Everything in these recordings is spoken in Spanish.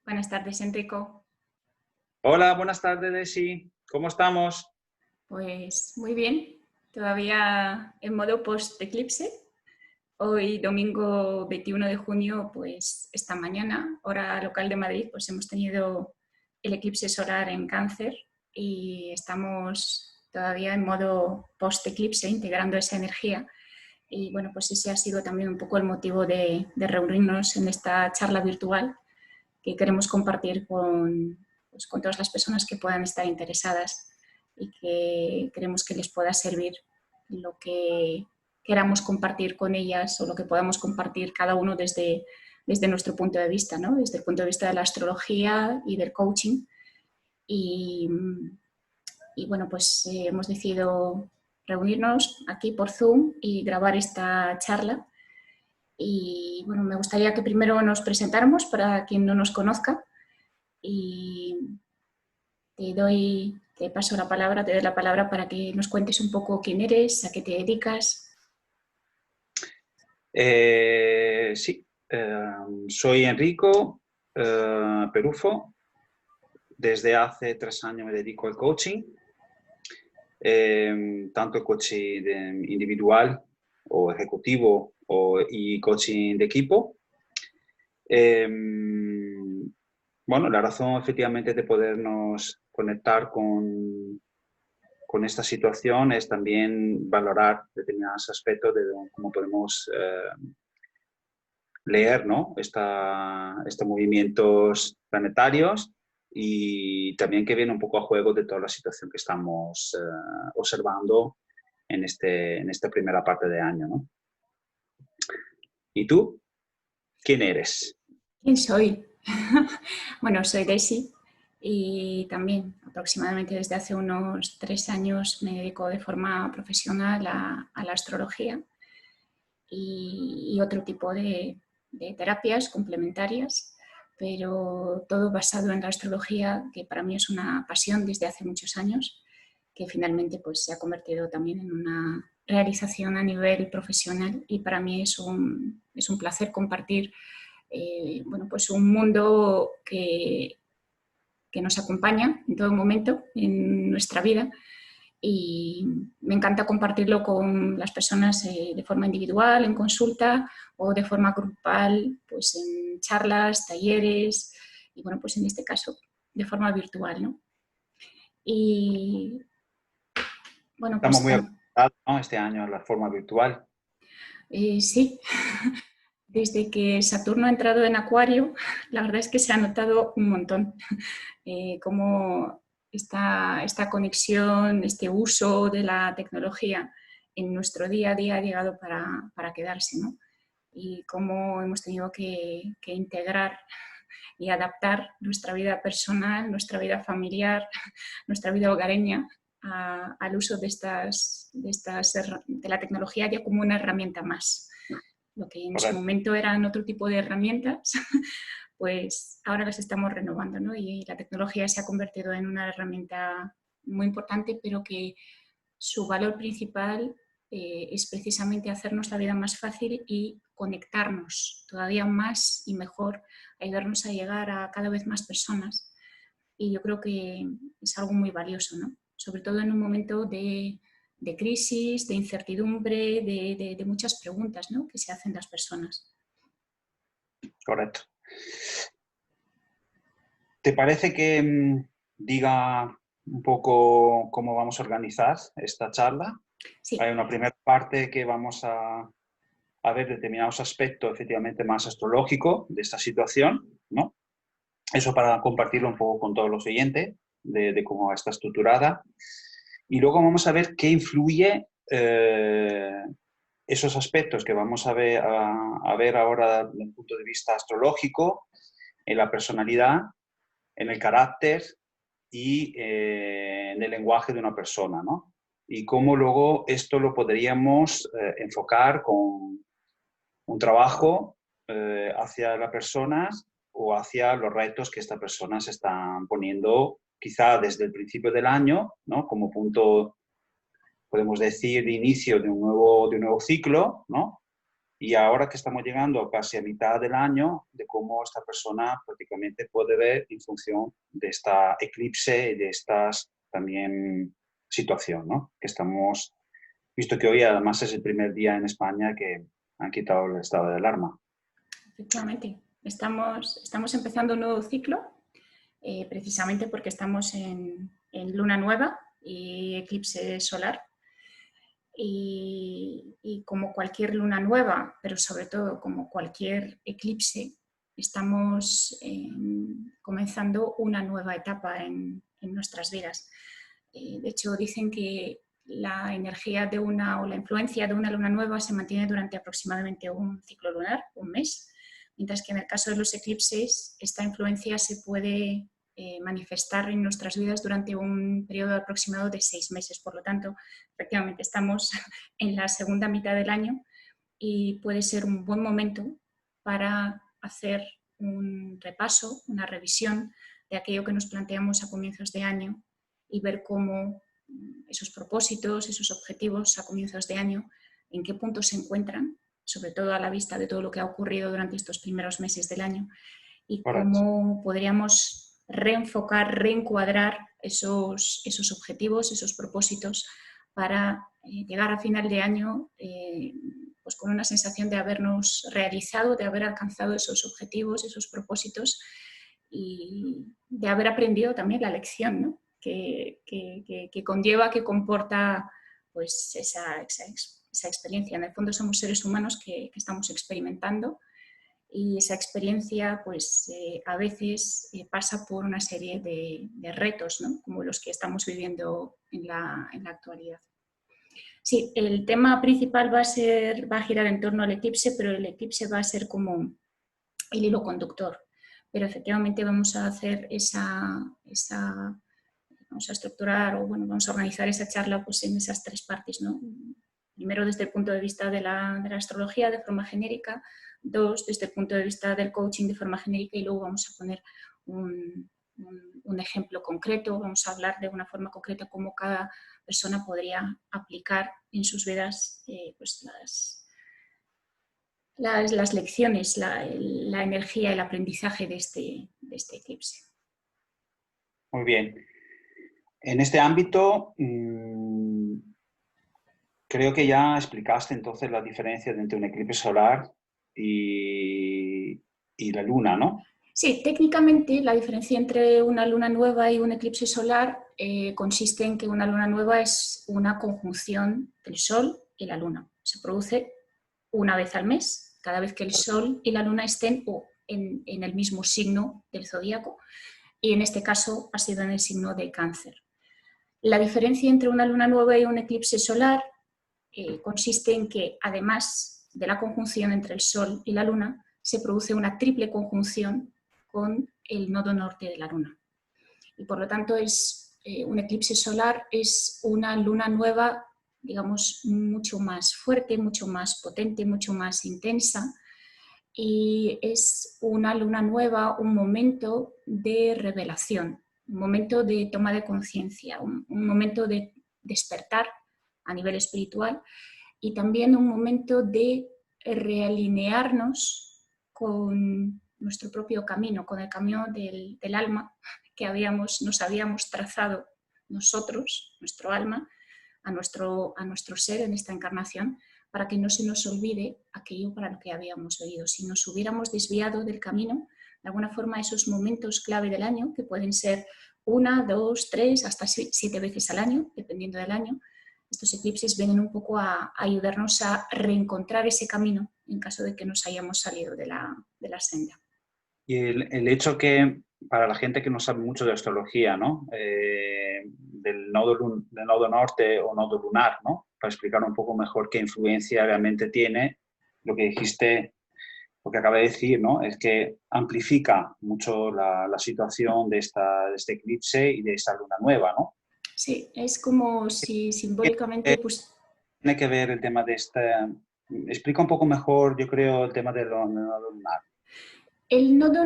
Buenas tardes, Enrico. Hola, buenas tardes, Desi. ¿Cómo estamos? Pues muy bien, todavía en modo post-eclipse. Hoy, domingo 21 de junio, pues esta mañana, hora local de Madrid, pues hemos tenido el eclipse solar en Cáncer y estamos todavía en modo post-eclipse, integrando esa energía. Y bueno, pues ese ha sido también un poco el motivo de reunirnos en esta charla virtual que queremos compartir con todas las personas que puedan estar interesadas y que queremos que les pueda servir lo que queramos compartir con ellas o lo que podamos compartir cada uno desde nuestro punto de vista, ¿no? Desde el punto de vista de la astrología y del coaching. Y bueno, pues hemos decidido reunirnos aquí por Zoom y grabar esta charla. Y bueno, me gustaría que primero nos presentáramos para quien no nos conozca y te paso la palabra, te doy la palabra para que nos cuentes un poco quién eres, a qué te dedicas. Sí, soy Enrico Perufo. Desde hace 3 años me dedico al coaching, tanto coaching individual o ejecutivo y coaching de equipo. Bueno, la razón efectivamente de podernos conectar con esta situación es también valorar determinados aspectos de cómo podemos leer, ¿no? Estos movimientos planetarios y también que viene un poco a juego de toda la situación que estamos observando en esta primera parte de año, ¿no? ¿Y tú? ¿Quién eres? ¿Quién soy? Bueno, soy Daisy y también aproximadamente desde hace unos 3 años me dedico de forma profesional a la astrología y otro tipo de terapias complementarias, pero todo basado en la astrología, que para mí es una pasión desde hace muchos años, que finalmente pues, se ha convertido también en una realización a nivel profesional y para mí es un placer compartir bueno, pues un mundo que nos acompaña en todo momento en nuestra vida y me encanta compartirlo con las personas de forma individual, en consulta o de forma grupal, pues en charlas, talleres y bueno, pues en este caso de forma virtual, ¿no? Y bueno, Estamos pues muy acostumbrados, ¿no? Este año a la forma virtual. sí, desde que Saturno ha entrado en Acuario, la verdad es que se ha notado un montón cómo esta conexión, este uso de la tecnología en nuestro día a día ha llegado para quedarse, ¿no? Y cómo hemos tenido que integrar y adaptar nuestra vida personal, nuestra vida familiar, nuestra vida hogareña al uso de la tecnología ya como una herramienta más. Lo que en su Correcto. momento eran otro tipo de herramientas, pues ahora las estamos renovando, ¿no? Y la tecnología se ha convertido en una herramienta muy importante, pero que su valor principal es precisamente hacernos la vida más fácil y conectarnos todavía más y mejor, ayudarnos a llegar a cada vez más personas. Y yo creo que es algo muy valioso, ¿no? Sobre todo en un momento de crisis, de incertidumbre, de muchas preguntas, ¿no? Que se hacen las personas. Correcto. ¿Te parece que diga un poco cómo vamos a organizar esta charla? Sí. Hay una primera parte que vamos a ver determinados aspectos efectivamente más astrológicos de esta situación, ¿no? Eso para compartirlo un poco con todos los oyentes de cómo está estructurada. Y luego vamos a ver qué influye esos aspectos que vamos a ver ahora desde el punto de vista astrológico, en la personalidad, en el carácter y en el lenguaje de una persona, ¿no? Y cómo luego esto lo podríamos enfocar con un trabajo hacia las personas o hacia los retos que estas personas se están poniendo quizá desde el principio del año, ¿no? Como punto, podemos decir, de inicio de un nuevo ciclo, ¿no? Y ahora que estamos llegando casi a mitad del año, de cómo esta persona lógicamente puede ver en función de esta eclipse y de estas también situación, ¿no? Que estamos, visto que hoy además es el primer día en España que han quitado el estado de alarma. Efectivamente, estamos empezando un nuevo ciclo, precisamente porque estamos en luna nueva y eclipse solar. Y como cualquier luna nueva, pero sobre todo como cualquier eclipse, estamos comenzando una nueva etapa en nuestras vidas. De hecho, dicen que la energía de una o la influencia de una luna nueva se mantiene durante aproximadamente un ciclo lunar, un mes, mientras que en el caso de los eclipses esta influencia se puede manifestar en nuestras vidas durante un periodo aproximado de 6 meses. Por lo tanto, efectivamente estamos en la segunda mitad del año y puede ser un buen momento para hacer un repaso, una revisión de aquello que nos planteamos a comienzos de año y ver cómo esos propósitos, esos objetivos a comienzos de año, en qué punto se encuentran, sobre todo a la vista de todo lo que ha ocurrido durante estos primeros meses del año, y cómo podríamos reenfocar, reencuadrar esos objetivos, esos propósitos para llegar a final de año pues con una sensación de habernos realizado, de haber alcanzado esos objetivos, esos propósitos y de haber aprendido también la lección, ¿no? que conlleva, que comporta pues esa experiencia. En el fondo somos seres humanos que estamos experimentando y esa experiencia pues a veces pasa por una serie de retos, ¿no? Como los que estamos viviendo en la actualidad. Sí, el tema principal va a girar en torno al eclipse, pero el eclipse va a ser como el hilo conductor. Pero efectivamente vamos a hacer vamos a estructurar o bueno, vamos a organizar esa charla pues en esas 3 partes, ¿no? Primero desde el punto de vista de la astrología de forma genérica, 2 desde el punto de vista del coaching de forma genérica y luego vamos a poner un ejemplo concreto, vamos a hablar de una forma concreta cómo cada persona podría aplicar en sus vidas pues las lecciones, la energía, el aprendizaje de este eclipse. Muy bien. En este ámbito, creo que ya explicaste entonces la diferencia entre un eclipse solar y la luna, ¿no? Sí, técnicamente la diferencia entre una luna nueva y un eclipse solar consiste en que una luna nueva es una conjunción del Sol y la Luna. Se produce una vez al mes, cada vez que el Sol y la Luna estén en el mismo signo del zodíaco, y en este caso ha sido en el signo de Cáncer. La diferencia entre una luna nueva y un eclipse solar consiste en que, además de la conjunción entre el Sol y la Luna, se produce una triple conjunción con el nodo norte de la Luna. Y por lo tanto, un eclipse solar es una luna nueva, digamos, mucho más fuerte, mucho más potente, mucho más intensa. Y es una luna nueva, un momento de revelación, un momento de toma de conciencia, un momento de despertar a nivel espiritual y también un momento de realinearnos con nuestro propio camino, con el camino del alma que nos habíamos trazado nosotros, nuestro alma, a nuestro ser en esta encarnación, para que no se nos olvide aquello para lo que habíamos venido. Si nos hubiéramos desviado del camino, de alguna forma esos momentos clave del año, que pueden ser 1, 2, 3, hasta 7 veces al año, dependiendo del año, estos eclipses vienen un poco a ayudarnos a reencontrar ese camino en caso de que nos hayamos salido de la senda. Y el hecho que, para la gente que no sabe mucho de astrología, ¿no? Del nodo norte o nodo lunar, ¿no? Para explicar un poco mejor qué influencia realmente tiene lo que dijiste, lo que acabé de decir, ¿no? Es que amplifica mucho la situación de este eclipse y de esta luna nueva, ¿no? Sí, es como si simbólicamente... Tiene que ver el tema de explica un poco mejor, yo creo, el tema del nodo lunar. El nodo,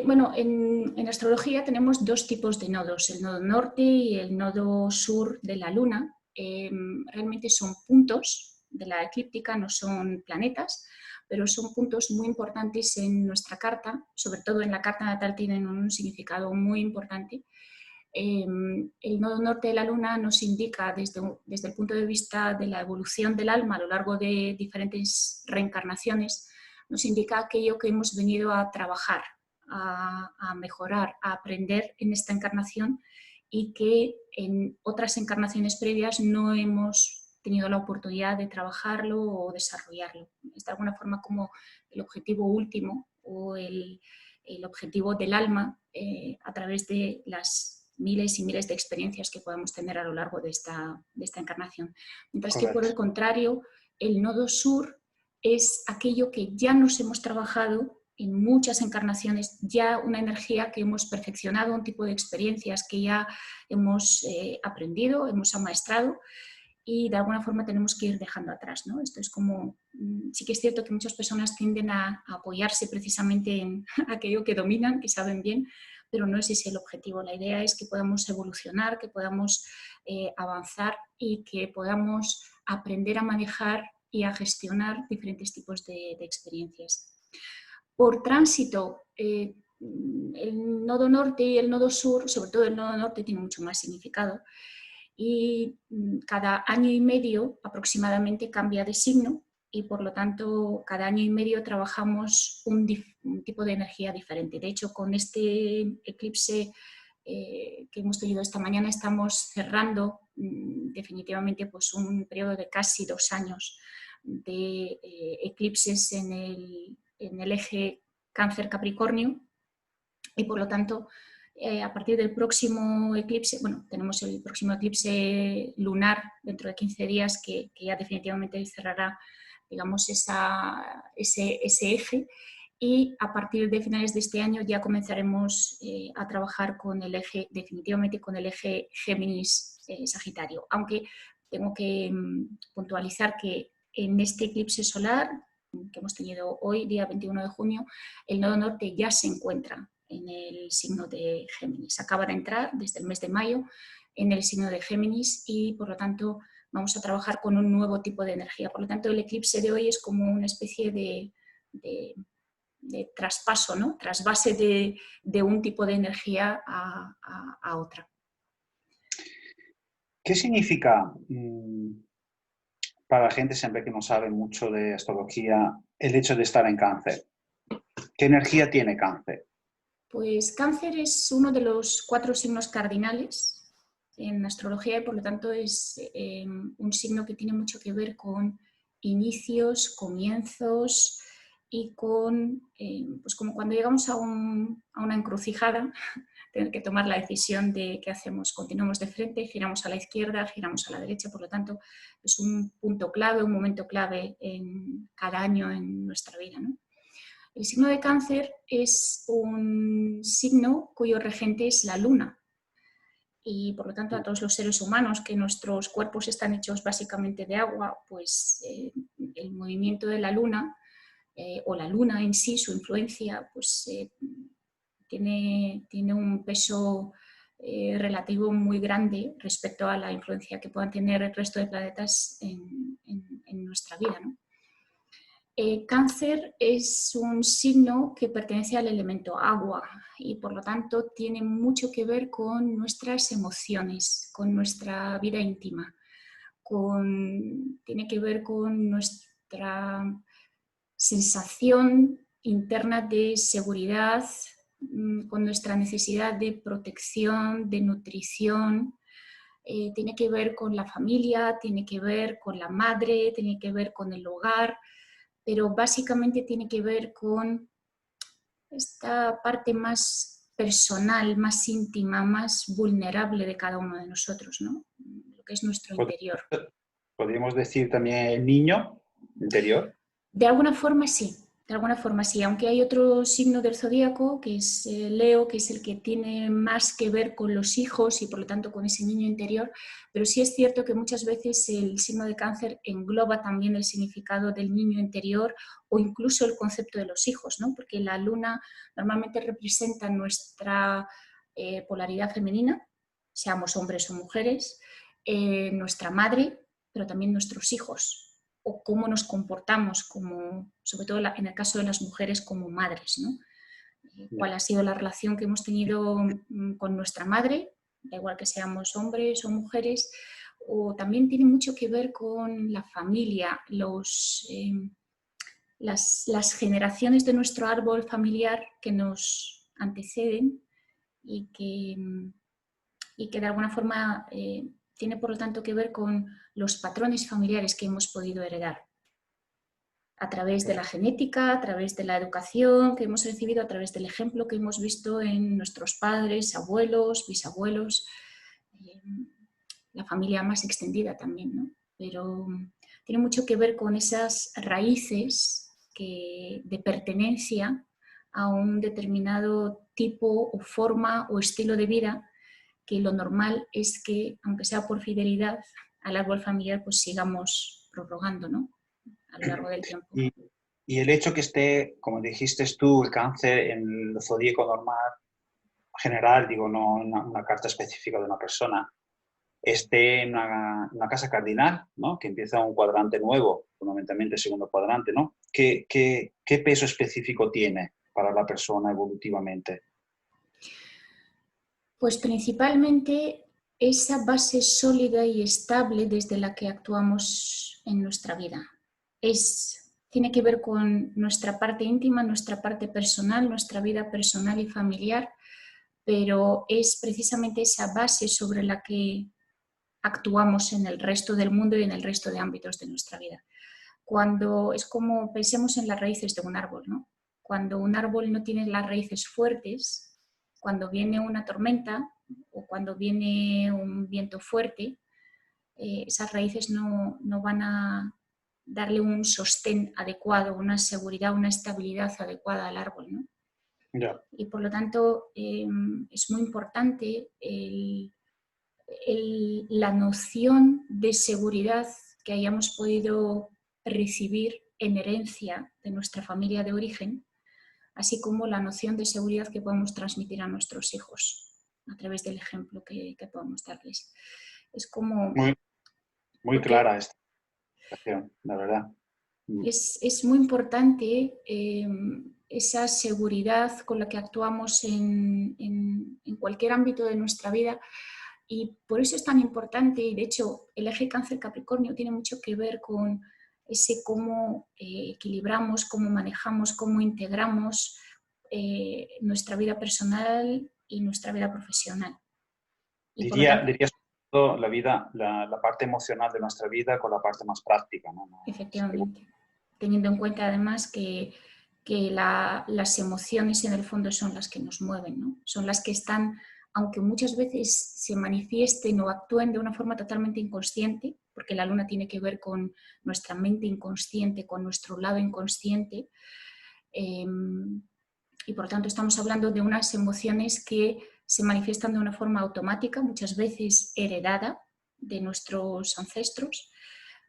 bueno, en astrología tenemos 2 tipos de nodos, el nodo norte y el nodo sur de la Luna. Realmente son puntos de la eclíptica, no son planetas, pero son puntos muy importantes en nuestra carta, sobre todo en la carta natal tienen un significado muy importante. El nodo norte de la luna nos indica desde el punto de vista de la evolución del alma a lo largo de diferentes reencarnaciones, nos indica aquello que hemos venido a trabajar, a mejorar, a aprender en esta encarnación y que en otras encarnaciones previas no hemos tenido la oportunidad de trabajarlo o desarrollarlo. Es de alguna forma como el objetivo último o el objetivo del alma a través de las miles y miles de experiencias que podemos tener a lo largo de esta encarnación. Mientras que por el contrario, el nodo sur es aquello que ya nos hemos trabajado en muchas encarnaciones, ya una energía que hemos perfeccionado, un tipo de experiencias que ya hemos aprendido, hemos amaestrado y de alguna forma tenemos que ir dejando atrás, ¿no? Esto es como, sí que es cierto que muchas personas tienden a apoyarse precisamente en aquello que dominan, que saben bien, pero no es ese el objetivo. La idea es que podamos evolucionar, que podamos avanzar y que podamos aprender a manejar y a gestionar diferentes tipos de experiencias. Por tránsito, el nodo norte y el nodo sur, sobre todo el nodo norte, tiene mucho más significado y cada año y medio aproximadamente cambia de signo y por lo tanto cada año y medio trabajamos un tipo de energía diferente. De hecho, con este eclipse que hemos tenido esta mañana estamos cerrando definitivamente pues, un periodo de casi 2 años de eclipses en el eje Cáncer-Capricornio y por lo tanto a partir del próximo eclipse, bueno, tenemos el próximo eclipse lunar dentro de 15 días que ya definitivamente cerrará, digamos, ese eje y a partir de finales de este año ya comenzaremos a trabajar con el eje, definitivamente con el eje Géminis-Sagitario, aunque tengo que puntualizar que en este eclipse solar que hemos tenido hoy, día 21 de junio, el nodo norte ya se encuentra en el signo de Géminis. Acaba de entrar desde el mes de mayo en el signo de Géminis y por lo tanto vamos a trabajar con un nuevo tipo de energía. Por lo tanto el eclipse de hoy es como una especie de traspaso, ¿no? Trasvase de un tipo de energía a otra. ¿Qué significa para la gente siempre que no sabe mucho de astrología el hecho de estar en Cáncer? ¿Qué energía tiene Cáncer? Pues Cáncer es uno de los 4 signos cardinales en astrología y por lo tanto es un signo que tiene mucho que ver con inicios, comienzos y con, pues como cuando llegamos a una encrucijada, tener que tomar la decisión de qué hacemos. Continuamos de frente, giramos a la izquierda, giramos a la derecha, por lo tanto es un punto clave, un momento clave en cada año en nuestra vida, ¿no? El signo de Cáncer es un signo cuyo regente es la luna y por lo tanto a todos los seres humanos que nuestros cuerpos están hechos básicamente de agua, pues el movimiento de la luna o la luna en sí, su influencia, pues tiene un peso relativo muy grande respecto a la influencia que puedan tener el resto de planetas en nuestra vida, ¿no? Cáncer es un signo que pertenece al elemento agua y por lo tanto tiene mucho que ver con nuestras emociones, con nuestra vida íntima, tiene que ver con nuestra sensación interna de seguridad, con nuestra necesidad de protección, de nutrición. Tiene que ver con la familia, tiene que ver con la madre, tiene que ver con el hogar, pero básicamente tiene que ver con esta parte más personal, más íntima, más vulnerable de cada uno de nosotros, ¿no? Lo que es nuestro interior. ¿Podríamos decir también el niño interior? De alguna forma sí, aunque hay otro signo del zodíaco que es Leo, que es el que tiene más que ver con los hijos y por lo tanto con ese niño interior, pero sí es cierto que muchas veces el signo de Cáncer engloba también el significado del niño interior o incluso el concepto de los hijos, ¿no? Porque la luna normalmente representa nuestra polaridad femenina, seamos hombres o mujeres, nuestra madre, pero también nuestros hijos. o cómo nos comportamos, como, sobre todo en el caso de las mujeres, como madres, ¿no? Cuál ha sido la relación que hemos tenido con nuestra madre, da igual que seamos hombres o mujeres, o también tiene mucho que ver con la familia, las generaciones de nuestro árbol familiar que nos anteceden y que de alguna forma tiene por lo tanto que ver con los patrones familiares que hemos podido heredar a través de la genética, a través de la educación que hemos recibido, a través del ejemplo que hemos visto en nuestros padres, abuelos, bisabuelos, la familia más extendida también, ¿no? Pero tiene mucho que ver con esas raíces de pertenencia a un determinado tipo o forma o estilo de vida, que lo normal es que, aunque sea por fidelidad al árbol familiar, pues sigamos prorrogando, ¿no? A lo largo del tiempo. Y el hecho que esté, como dijiste tú, el cáncer en el zodíaco normal, general, digo, no una carta específica de una persona, esté en una casa cardinal, ¿no? Que empieza un cuadrante nuevo, fundamentalmente el segundo cuadrante, ¿no? ¿Qué peso específico tiene para la persona evolutivamente? Pues principalmente esa base sólida y estable desde la que actuamos en nuestra vida. Tiene que ver con nuestra parte íntima, nuestra parte personal, nuestra vida personal y familiar, pero es precisamente esa base sobre la que actuamos en el resto del mundo y en el resto de ámbitos de nuestra vida. Cuando es como pensemos en las raíces de un árbol, ¿no? Cuando un árbol no tiene las raíces fuertes, cuando viene una tormenta o cuando viene un viento fuerte, esas raíces no van a darle un sostén adecuado, una seguridad, una estabilidad adecuada al árbol, ¿no? Yeah. Y por lo tanto es muy importante la noción de seguridad que hayamos podido recibir en herencia de nuestra familia de origen, así como la noción de seguridad que podemos transmitir a nuestros hijos a través del ejemplo que podemos darles. Es como... Muy clara esta situación, la verdad. Es muy importante esa seguridad con la que actuamos en cualquier ámbito de nuestra vida, y por eso es tan importante, y de hecho el eje Cáncer-Capricornio tiene mucho que ver con ese cómo equilibramos, cómo manejamos, cómo integramos nuestra vida personal y nuestra vida profesional. Y por lo tanto, Dirías la vida, la parte emocional de nuestra vida con la parte más práctica, ¿no? Efectivamente. Teniendo en cuenta además que las emociones en el fondo son las que nos mueven, ¿no? Son las que están, aunque muchas veces se manifiesten o actúen de una forma totalmente inconsciente, porque la luna tiene que ver con nuestra mente inconsciente, con nuestro lado inconsciente, y por lo tanto estamos hablando de unas emociones que se manifiestan de una forma automática, muchas veces heredada de nuestros ancestros,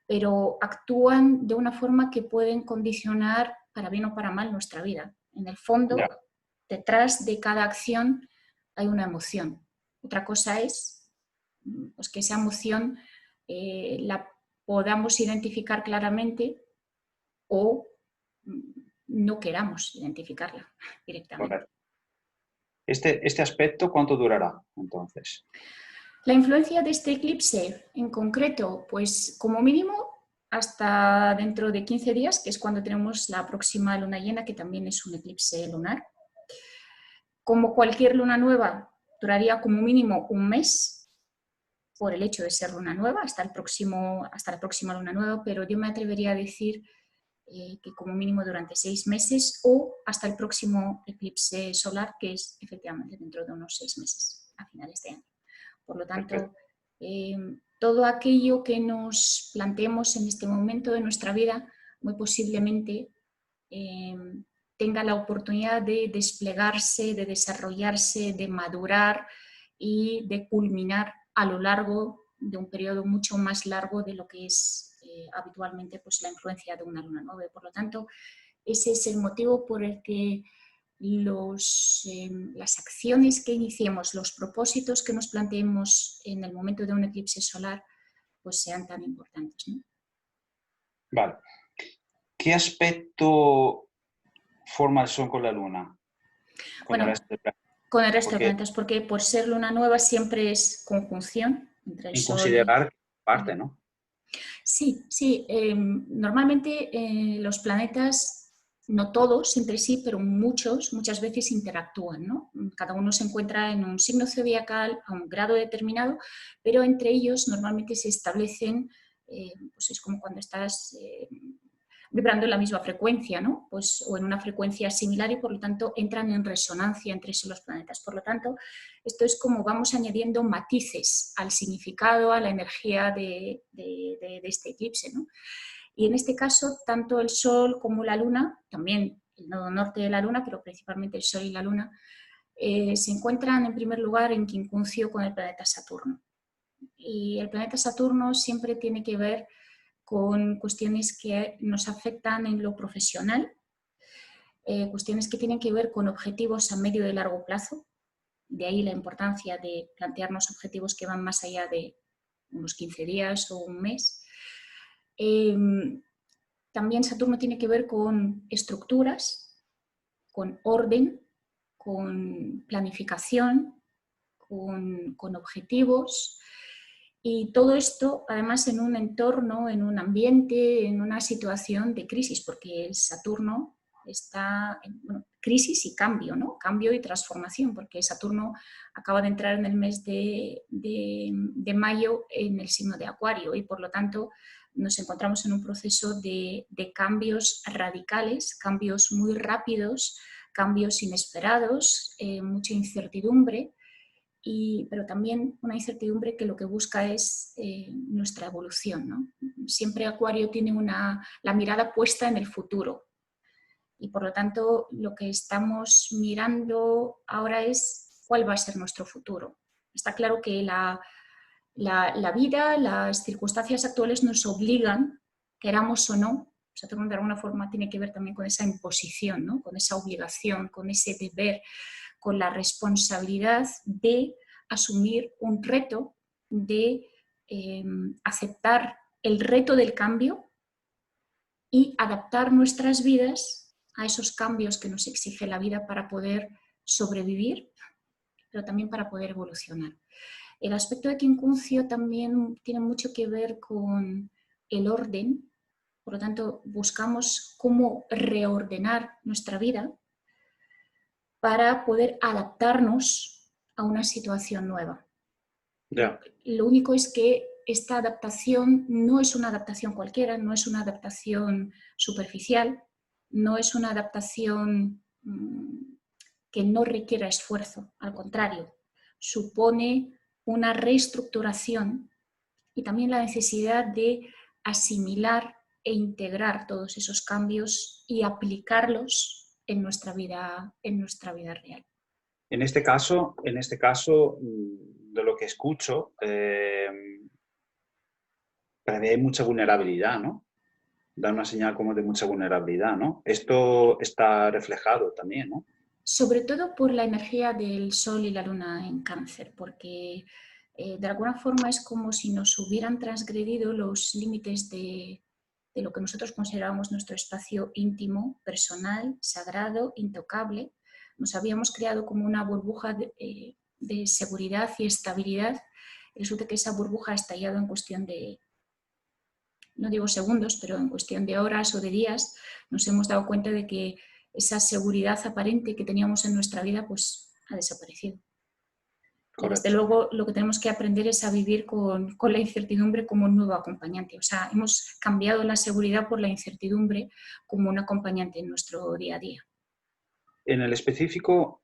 pero actúan de una forma que pueden condicionar para bien o para mal nuestra vida. En el fondo, detrás de cada acción hay una emoción. Otra cosa es pues, que esa emoción la podamos identificar claramente o no queramos identificarla directamente. Correcto. Este aspecto, ¿cuánto durará entonces? La influencia de este eclipse en concreto, pues como mínimo hasta dentro de 15 días, que es cuando tenemos la próxima luna llena, que también es un eclipse lunar. Como cualquier luna nueva, duraría como mínimo un mes, por el hecho de ser luna nueva, hasta la próxima luna nueva, pero yo me atrevería a decir que como mínimo durante 6 meses o hasta el próximo eclipse solar, que es efectivamente dentro de unos 6 meses, a finales de año. Por lo tanto, todo aquello que nos planteemos en este momento de nuestra vida, muy posiblemente tenga la oportunidad de desplegarse, de desarrollarse, de madurar y de culminar a lo largo de un periodo mucho más largo de lo que es habitualmente pues, la influencia de una luna nueva. Por lo tanto, ese es el motivo por el que las acciones que iniciemos, los propósitos que nos planteemos en el momento de un eclipse solar, pues sean tan importantes, ¿no? Vale. ¿Qué aspecto forma el Sol con la Luna? Con el Bueno, resto del planeta? con el resto de Porque planetas, porque por ser luna nueva siempre es conjunción entre el en Sol. considerar parte, ¿no? Sí, sí. Normalmente los planetas, no todos entre sí, pero muchos, muchas veces interactúan, ¿no? Cada uno se encuentra en un signo zodiacal a un grado determinado, pero entre ellos normalmente se establecen, pues es como cuando estás vibrando en la misma frecuencia, ¿no? Pues, o en una frecuencia similar y por lo tanto entran en resonancia entre sí los planetas. Por lo tanto, esto es como vamos añadiendo matices al significado, a la energía de este eclipse, ¿no? Y en este caso, tanto el Sol como la Luna, también el nodo norte de la Luna, pero principalmente el Sol y la Luna, se encuentran en primer lugar en quincuncio con el planeta Saturno. Y el planeta Saturno siempre tiene que ver con cuestiones que nos afectan en lo profesional, cuestiones que tienen que ver con objetivos a medio y largo plazo, de ahí la importancia de plantearnos objetivos que van más allá de unos 15 días o un mes. También Saturno tiene que ver con estructuras, con orden, con planificación, con objetivos. Y todo esto, además, en un entorno, en un ambiente, en una situación de crisis, porque el Saturno está en crisis y cambio, ¿no? Cambio y transformación, porque Saturno acaba de entrar en el mes de mayo en el signo de Acuario y, por lo tanto, nos encontramos en un proceso de cambios radicales, cambios muy rápidos, cambios inesperados, mucha incertidumbre. Pero también una incertidumbre que lo que busca es nuestra evolución, ¿no? Siempre Acuario tiene la mirada puesta en el futuro y por lo tanto lo que estamos mirando ahora es cuál va a ser nuestro futuro. Está claro que la vida, las circunstancias actuales nos obligan, queramos o no. Saturno de alguna forma tiene que ver también con esa imposición, ¿no? Con esa obligación, con ese deber, con la responsabilidad de asumir un reto, de aceptar el reto del cambio y adaptar nuestras vidas a esos cambios que nos exige la vida para poder sobrevivir, pero también para poder evolucionar. El aspecto de quincuncio también tiene mucho que ver con el orden, por lo tanto buscamos cómo reordenar nuestra vida para poder adaptarnos a una situación nueva. Ya. Lo único es que esta adaptación no es una adaptación cualquiera, no es una adaptación superficial, no es una adaptación que no requiera esfuerzo, al contrario, supone una reestructuración y también la necesidad de asimilar e integrar todos esos cambios y aplicarlos en nuestra vida real. En este caso, de lo que escucho, prevé mucha vulnerabilidad, ¿no? Da una señal como de mucha vulnerabilidad, ¿no? Esto está reflejado también, ¿no? Sobre todo por la energía del Sol y la Luna en Cáncer, porque de alguna forma es como si nos hubieran transgredido los límites de lo que nosotros considerábamos nuestro espacio íntimo, personal, sagrado, intocable. Nos habíamos creado como una burbuja de seguridad y estabilidad. Resulta que esa burbuja ha estallado en cuestión de, no digo segundos, pero en cuestión de horas o de días. Nos hemos dado cuenta de que esa seguridad aparente que teníamos en nuestra vida pues ha desaparecido. Y desde Correcto. luego lo que tenemos que aprender es a vivir con la incertidumbre como un nuevo acompañante. O sea, hemos cambiado la seguridad por la incertidumbre como un acompañante en nuestro día a día. En el específico,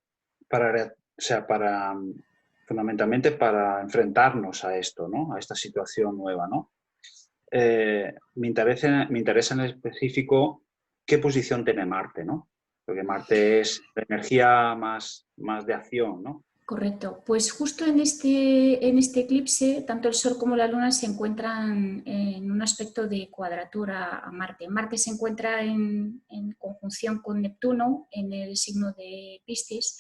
fundamentalmente para enfrentarnos a esto, ¿no? A esta situación nueva, ¿no? Me interesa en el específico qué posición tiene Marte, ¿no? Porque Marte es la energía más de acción, ¿no? Correcto. Pues justo en este eclipse, tanto el Sol como la Luna se encuentran en un aspecto de cuadratura a Marte. Marte se encuentra en conjunción con Neptuno en el signo de Piscis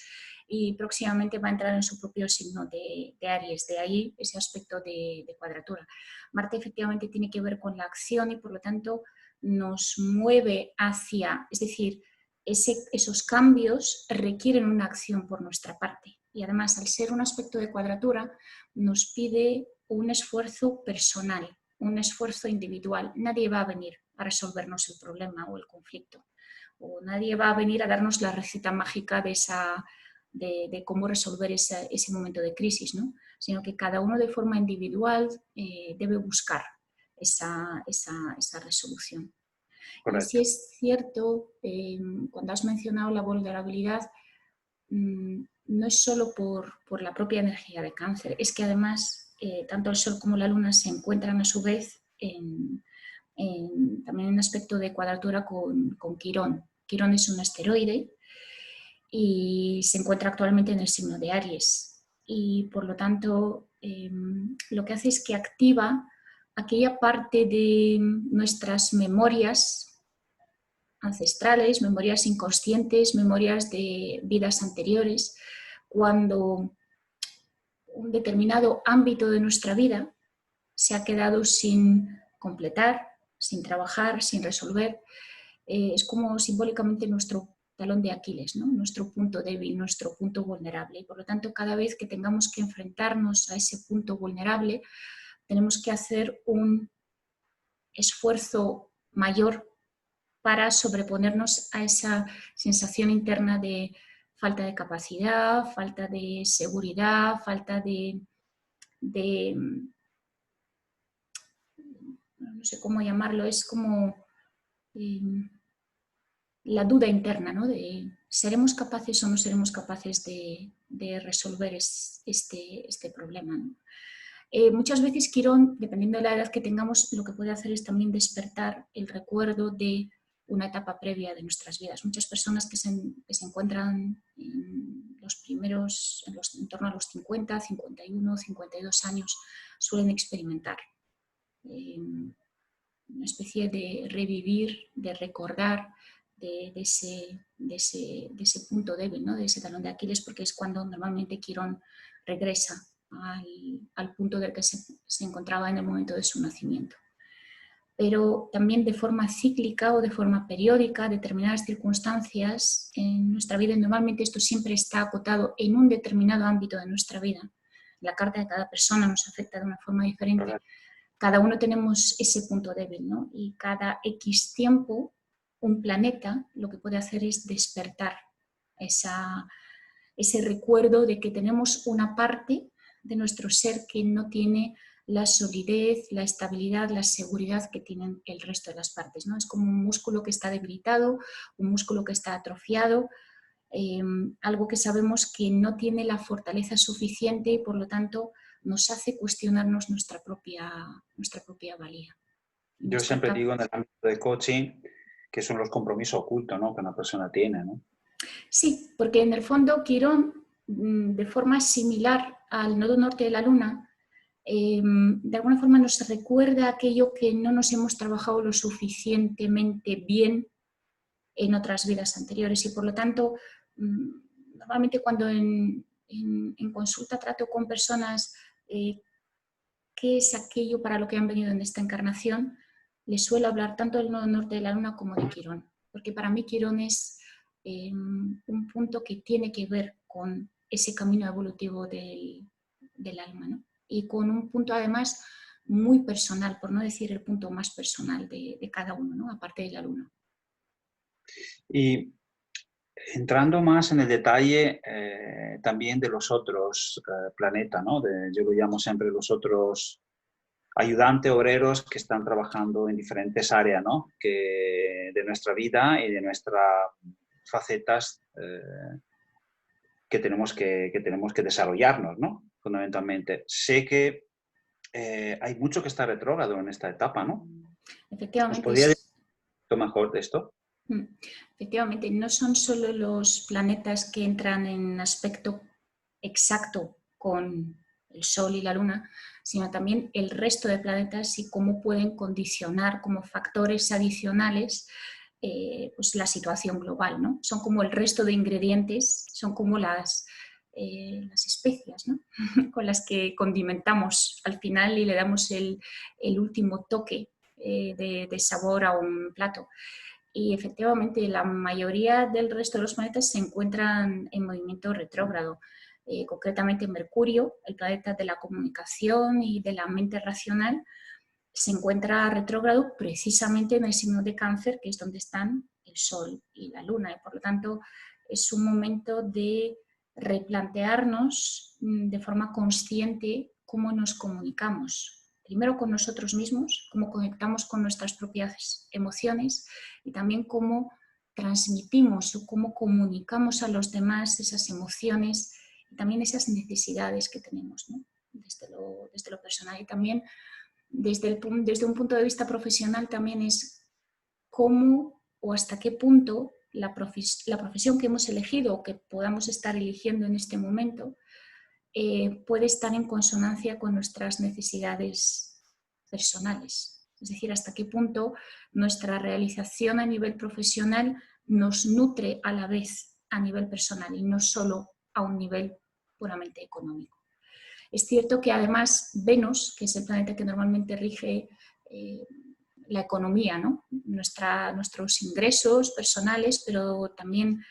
y próximamente va a entrar en su propio signo de Aries. De ahí ese aspecto de cuadratura. Marte efectivamente tiene que ver con la acción y por lo tanto nos mueve hacia, es decir, esos cambios requieren una acción por nuestra parte. Y además, al ser un aspecto de cuadratura, nos pide un esfuerzo personal, un esfuerzo individual. Nadie va a venir a resolvernos el problema o el conflicto. O nadie va a venir a darnos la receta mágica de cómo resolver ese momento de crisis, ¿no? Sino que cada uno de forma individual debe buscar esa resolución. Y sí Correcto. es cierto, cuando has mencionado la vulnerabilidad, no es solo por la propia energía de Cáncer, es que además tanto el Sol como la Luna se encuentran a su vez también en un aspecto de cuadratura con Quirón. Quirón es un asteroide y se encuentra actualmente en el signo de Aries. Y por lo tanto, lo que hace es que activa aquella parte de nuestras memorias ancestrales, memorias inconscientes, memorias de vidas anteriores, cuando un determinado ámbito de nuestra vida se ha quedado sin completar, sin trabajar, sin resolver. Es como simbólicamente nuestro talón de Aquiles, ¿no? Nuestro punto débil, nuestro punto vulnerable. Y por lo tanto, cada vez que tengamos que enfrentarnos a ese punto vulnerable, tenemos que hacer un esfuerzo mayor para sobreponernos a esa sensación interna de falta de capacidad, falta de seguridad, falta de no sé cómo llamarlo, es como la duda interna, ¿no? De ¿seremos capaces o no seremos capaces de resolver este problema, ¿no? Muchas veces Quirón, dependiendo de la edad que tengamos, lo que puede hacer es también despertar el recuerdo de una etapa previa de nuestras vidas. Muchas personas que se encuentran en torno a los 50, 51, 52 años suelen experimentar una especie de revivir, de recordar de ese punto débil, ¿no? De ese talón de Aquiles, porque es cuando normalmente Quirón regresa al punto del que se encontraba en el momento de su nacimiento. Pero también de forma cíclica o de forma periódica, determinadas circunstancias en nuestra vida, y normalmente esto siempre está acotado en un determinado ámbito de nuestra vida. La carta de cada persona nos afecta de una forma diferente. Correcto. Cada uno tenemos ese punto débil, ¿no? Y cada X tiempo, un planeta lo que puede hacer es despertar ese recuerdo de que tenemos una parte de nuestro ser que no tiene la solidez, la estabilidad, la seguridad que tienen el resto de las partes, ¿no? Es como un músculo que está debilitado, un músculo que está atrofiado, algo que sabemos que no tiene la fortaleza suficiente y por lo tanto nos hace cuestionarnos nuestra propia valía. Yo siempre digo en el ámbito de coaching que son los compromisos ocultos, ¿no? Que una persona tiene, ¿no? Sí, porque en el fondo Quirón, de forma similar al nodo norte de la Luna, de alguna forma nos recuerda aquello que no nos hemos trabajado lo suficientemente bien en otras vidas anteriores y por lo tanto, normalmente cuando en consulta trato con personas qué es aquello para lo que han venido en esta encarnación, les suelo hablar tanto del nodo norte de la Luna como de Quirón, porque para mí Quirón es un punto que tiene que ver con ese camino evolutivo del alma, ¿no? Y con un punto además muy personal, por no decir el punto más personal de cada uno, ¿no? Aparte de la Luna. Y entrando más en el detalle también de los otros planetas, ¿no? Yo lo llamo siempre los otros ayudantes obreros que están trabajando en diferentes áreas, ¿no? De nuestra vida y de nuestras facetas que tenemos que desarrollarnos, ¿no? Fundamentalmente. Sé que hay mucho que está retrógrado en esta etapa, ¿no? ¿Nos Efectivamente, podría decir mejor de esto? efectivamente, no son solo los planetas que entran en aspecto exacto con el Sol y la Luna, sino también el resto de planetas y cómo pueden condicionar como factores adicionales pues la situación global, ¿no? Son como el resto de ingredientes, son como las especias, ¿no? Con las que condimentamos al final y le damos el último toque de sabor a un plato. Y efectivamente la mayoría del resto de los planetas se encuentran en movimiento retrógrado. Concretamente Mercurio, el planeta de la comunicación y de la mente racional, se encuentra retrógrado precisamente en el signo de Cáncer, que es donde están el Sol y la Luna, y por lo tanto es un momento de replantearnos de forma consciente cómo nos comunicamos. Primero con nosotros mismos, cómo conectamos con nuestras propias emociones y también cómo transmitimos o cómo comunicamos a los demás esas emociones y también esas necesidades que tenemos, ¿no? desde lo personal. Y también desde un punto de vista profesional también es cómo o hasta qué punto la profesión que hemos elegido o que podamos estar eligiendo en este momento puede estar en consonancia con nuestras necesidades personales. Es decir, hasta qué punto nuestra realización a nivel profesional nos nutre a la vez a nivel personal y no solo a un nivel puramente económico. Es cierto que además Venus, que es el planeta que normalmente rige la economía, ¿no? Nuestros ingresos personales, pero también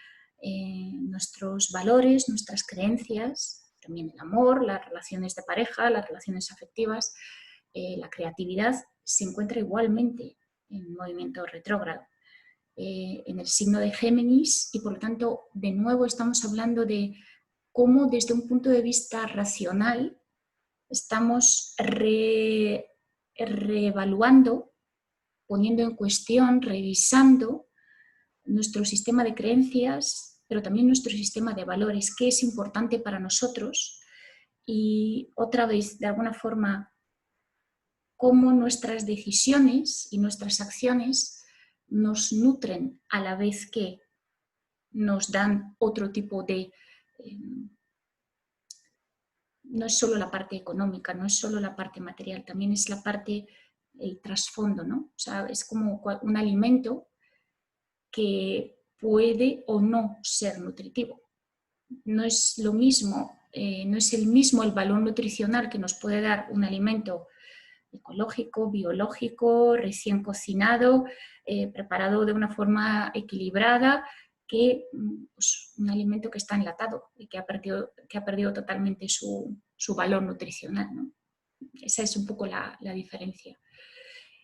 nuestros valores, nuestras creencias, también el amor, las relaciones de pareja, las relaciones afectivas, la creatividad, se encuentra igualmente en movimiento retrógrado. En el signo de Géminis y por lo tanto de nuevo estamos hablando de cómo desde un punto de vista racional estamos reevaluando, poniendo en cuestión, revisando nuestro sistema de creencias, pero también nuestro sistema de valores, qué es importante para nosotros y otra vez, de alguna forma, cómo nuestras decisiones y nuestras acciones nos nutren a la vez que nos dan otro tipo de... no es solo la parte económica, no es solo la parte material, también es la parte, el trasfondo, ¿no? O sea, es como un alimento que puede o no ser nutritivo. No es lo mismo, no es el mismo el valor nutricional que nos puede dar un alimento ecológico, biológico, recién cocinado, preparado de una forma equilibrada, que pues, un alimento que está enlatado y que ha perdido totalmente su valor nutricional, ¿no? Esa es un poco la diferencia.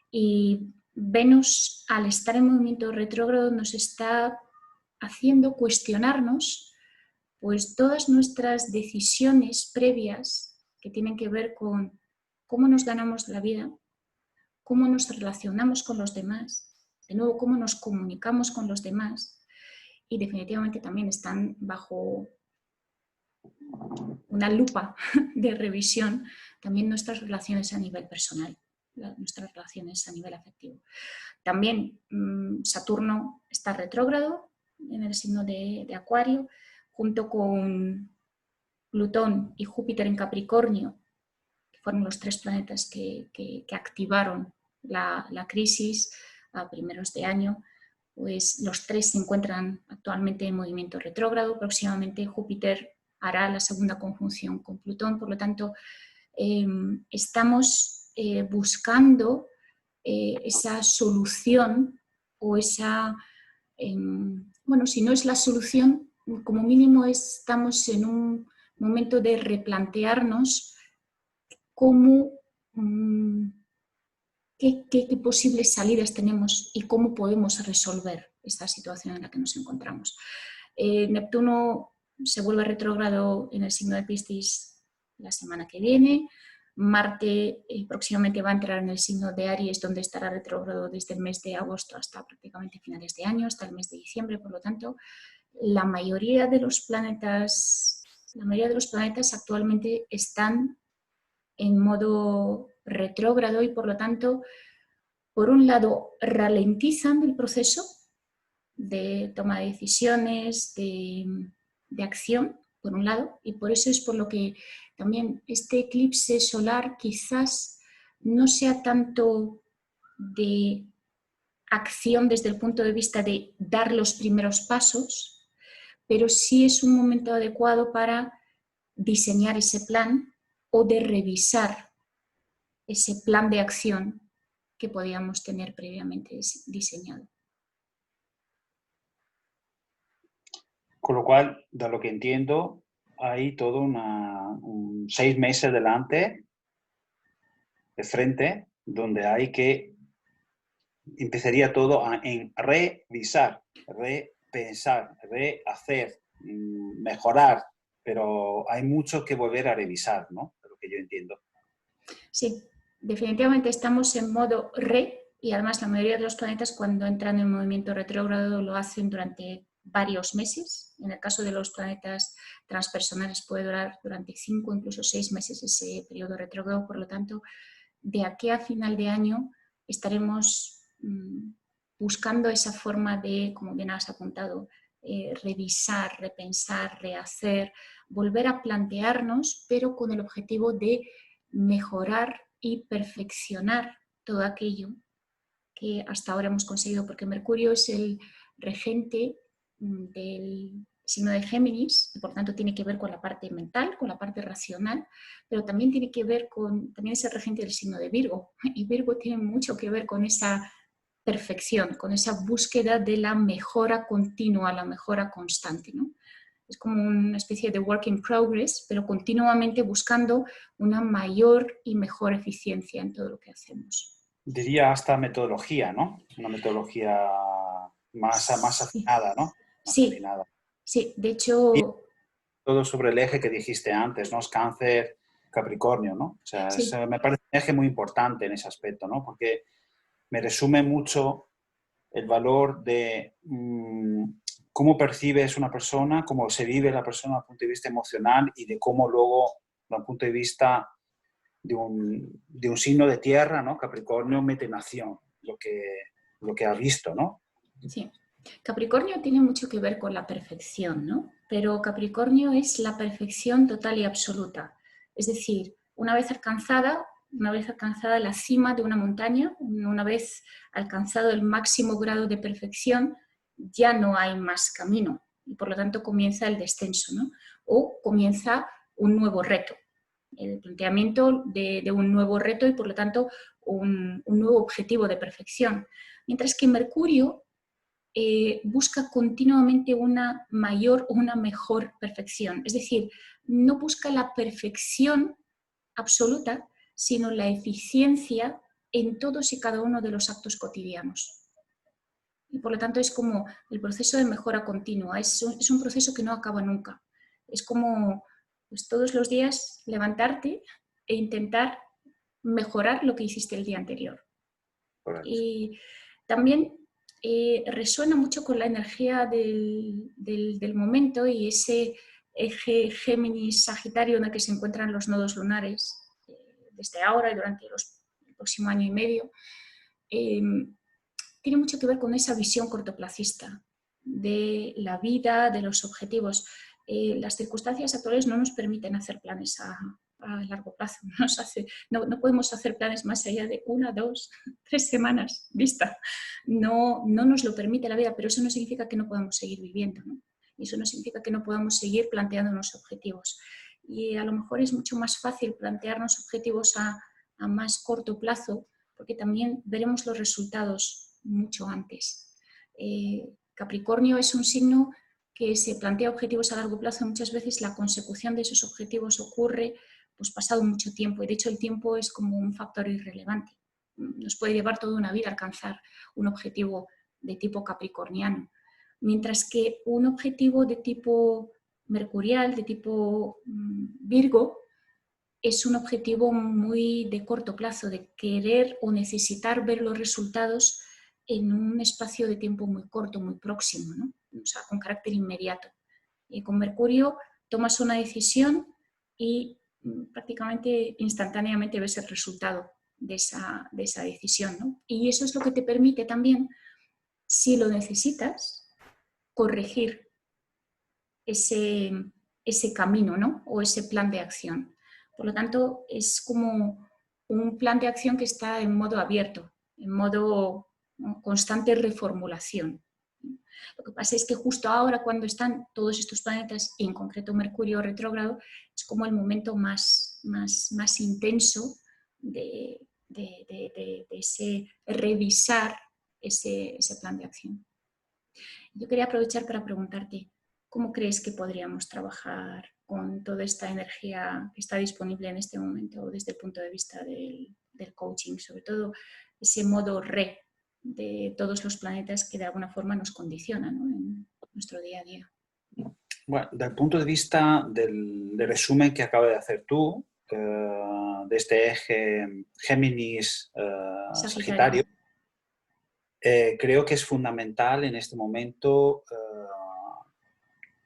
Y Venus, al estar en movimiento retrógrado, nos está haciendo cuestionarnos pues, todas nuestras decisiones previas que tienen que ver con cómo nos ganamos la vida, cómo nos relacionamos con los demás, de nuevo, cómo nos comunicamos con los demás y definitivamente también están bajo una lupa de revisión también nuestras relaciones a nivel personal, nuestras relaciones a nivel afectivo. También Saturno está retrógrado en el signo de Acuario, junto con Plutón y Júpiter en Capricornio, que fueron los tres planetas que activaron la crisis a primeros de año. Pues los tres se encuentran actualmente en movimiento retrógrado. Próximamente Júpiter hará la segunda conjunción con Plutón, por lo tanto estamos buscando esa solución o esa, bueno, si no es la solución, como mínimo estamos en un momento de replantearnos cómo, qué posibles salidas tenemos y cómo podemos resolver esta situación en la que nos encontramos. Neptuno se vuelve retrógrado en el signo de Piscis la semana que viene. Marte próximamente va a entrar en el signo de Aries, donde estará retrógrado desde el mes de agosto hasta prácticamente finales de año, hasta el mes de diciembre. Por lo tanto, la mayoría de los planetas actualmente están en modo retrógrado y por lo tanto, por un lado, ralentizan el proceso de toma de decisiones, de acción, por un lado, y por eso es por lo que también este eclipse solar quizás no sea tanto de acción desde el punto de vista de dar los primeros pasos, pero sí es un momento adecuado para diseñar ese plan o de revisar ese plan de acción que podíamos tener previamente diseñado. Con lo cual, de lo que entiendo, hay todo 6 meses delante, de frente, donde hay que, empezaría todo en revisar, repensar, rehacer, mejorar, pero hay mucho que volver a revisar, ¿no? De lo que yo entiendo. Sí, definitivamente estamos en modo re, y además la mayoría de los planetas cuando entran en movimiento retrógrado lo hacen durante varios meses. En el caso de los planetas transpersonales puede durar durante 5, incluso 6 meses ese periodo retrógrado. Por lo tanto, de aquí a final de año estaremos buscando esa forma de, como bien has apuntado, revisar, repensar, rehacer, volver a plantearnos, pero con el objetivo de mejorar y perfeccionar todo aquello que hasta ahora hemos conseguido, porque Mercurio es el regente del signo de Géminis y por tanto tiene que ver con la parte mental, con la parte racional, pero también tiene que ver con, también es el regente del signo de Virgo, y Virgo tiene mucho que ver con esa perfección, con esa búsqueda de la mejora continua, la mejora constante, ¿no? Es como una especie de work in progress, pero continuamente buscando una mayor y mejor eficiencia en todo lo que hacemos. Diría hasta metodología, ¿no? Una metodología más Sí, afinada, ¿no? Más sí, afinada. sí. De Y hecho, todo sobre el eje que dijiste antes, ¿no? Es Cáncer, Capricornio, ¿no? O sea, sí, me parece un eje muy importante en ese aspecto, ¿no? Porque me resume mucho el valor de cómo percibes una persona, cómo se vive la persona desde el punto de vista emocional y de cómo luego, desde el punto de vista de un signo de tierra, ¿no? Capricornio mete en acción lo que ha visto, ¿no? sí. Capricornio tiene mucho que ver con la perfección, ¿no? Pero Capricornio es la perfección total y absoluta. Es decir, una vez alcanzada la cima de una montaña, una vez alcanzado el máximo grado de perfección, ya no hay más camino y por lo tanto comienza el descenso, ¿no? O comienza un nuevo reto, el planteamiento de un nuevo reto y por lo tanto un nuevo objetivo de perfección. Mientras que Mercurio busca continuamente una mayor o una mejor perfección. Es decir, no busca la perfección absoluta, sino la eficiencia en todos y cada uno de los actos cotidianos. Y por lo tanto es como el proceso de mejora continua, es un proceso que no acaba nunca. Es como pues, todos los días levantarte e intentar mejorar lo que hiciste el día anterior. Correcto. Y también resuena mucho con la energía del momento y ese eje Géminis-Sagitario en el que se encuentran los nodos lunares desde ahora y durante el próximo año y medio. Tiene mucho que ver con esa visión cortoplacista de la vida, de los objetivos. Las circunstancias actuales no nos permiten hacer planes a largo plazo. No podemos hacer planes más allá de 1, 2, 3 semanas vista. No nos lo permite la vida, pero eso no significa que no podamos seguir viviendo, ¿no? Y eso no significa que no podamos seguir planteándonos objetivos. Y a lo mejor es mucho más fácil plantearnos objetivos a más corto plazo, porque también veremos los resultados mucho antes. Capricornio es un signo que se plantea objetivos a largo plazo. Muchas veces la consecución de esos objetivos ocurre pues pasado mucho tiempo y de hecho el tiempo es como un factor irrelevante. Nos puede llevar toda una vida a alcanzar un objetivo de tipo capricorniano, mientras que un objetivo de tipo mercurial, de tipo Virgo, es un objetivo muy de corto plazo, de querer o necesitar ver los resultados en un espacio de tiempo muy corto, muy próximo, ¿no? O sea, con carácter inmediato. Con Mercurio tomas una decisión y prácticamente instantáneamente ves el resultado de esa decisión, ¿no? Y eso es lo que te permite también, si lo necesitas, corregir ese camino, ¿no? O ese plan de acción. Por lo tanto, es como un plan de acción que está en modo abierto, en modo constante reformulación. Lo que pasa es que justo ahora, cuando están todos estos planetas, y en concreto Mercurio retrógrado, es como el momento más intenso de de ese revisar ese plan de acción. Yo quería aprovechar para preguntarte, ¿cómo crees que podríamos trabajar con toda esta energía que está disponible en este momento desde el punto de vista del coaching, sobre todo ese modo re de todos los planetas que de alguna forma nos condicionan, ¿no?, en nuestro día a día? Bueno, del punto de vista del resumen que acabas de hacer tú, de este eje Géminis-Sagitario, creo que es fundamental en este momento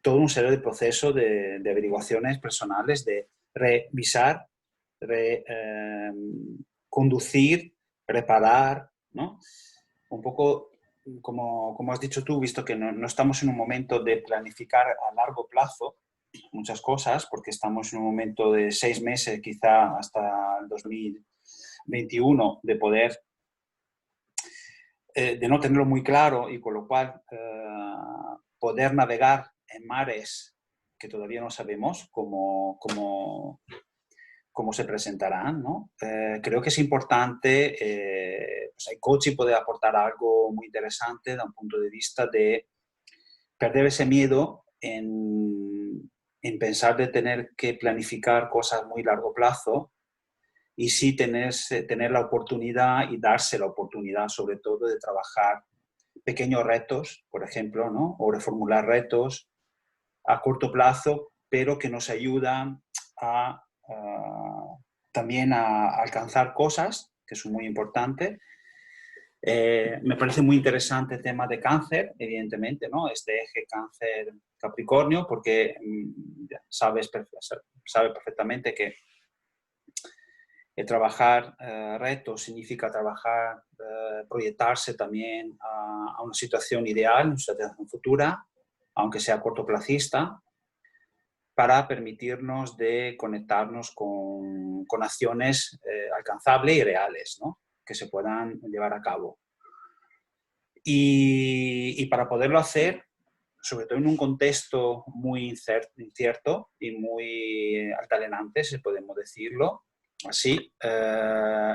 todo un serie de procesos de averiguaciones personales, de revisar, conducir, reparar, ¿no? Un poco, como has dicho tú, visto que no estamos en un momento de planificar a largo plazo muchas cosas, porque estamos en un momento de 6 meses, quizá hasta el 2021, de poder, de no tenerlo muy claro y con lo cual poder navegar en mares que todavía no sabemos cómo se presentarán, ¿no? Creo que es importante, pues el coaching puede aportar algo muy interesante desde un punto de vista de perder ese miedo en pensar de tener que planificar cosas a muy largo plazo y sí tener la oportunidad y darse la oportunidad sobre todo de trabajar pequeños retos, por ejemplo, ¿no? O reformular retos a corto plazo, pero que nos ayudan también a alcanzar cosas que son muy importantes. Me parece muy interesante el tema de cáncer, evidentemente, ¿no? Este eje cáncer-Capricornio, porque sabe perfectamente que trabajar retos significa trabajar, proyectarse también a una situación ideal, una situación futura, aunque sea cortoplacista, para permitirnos de conectarnos con acciones alcanzables y reales, ¿no?, que se puedan llevar a cabo. Y para poderlo hacer, sobre todo en un contexto muy incierto y muy altalenante, si podemos decirlo así,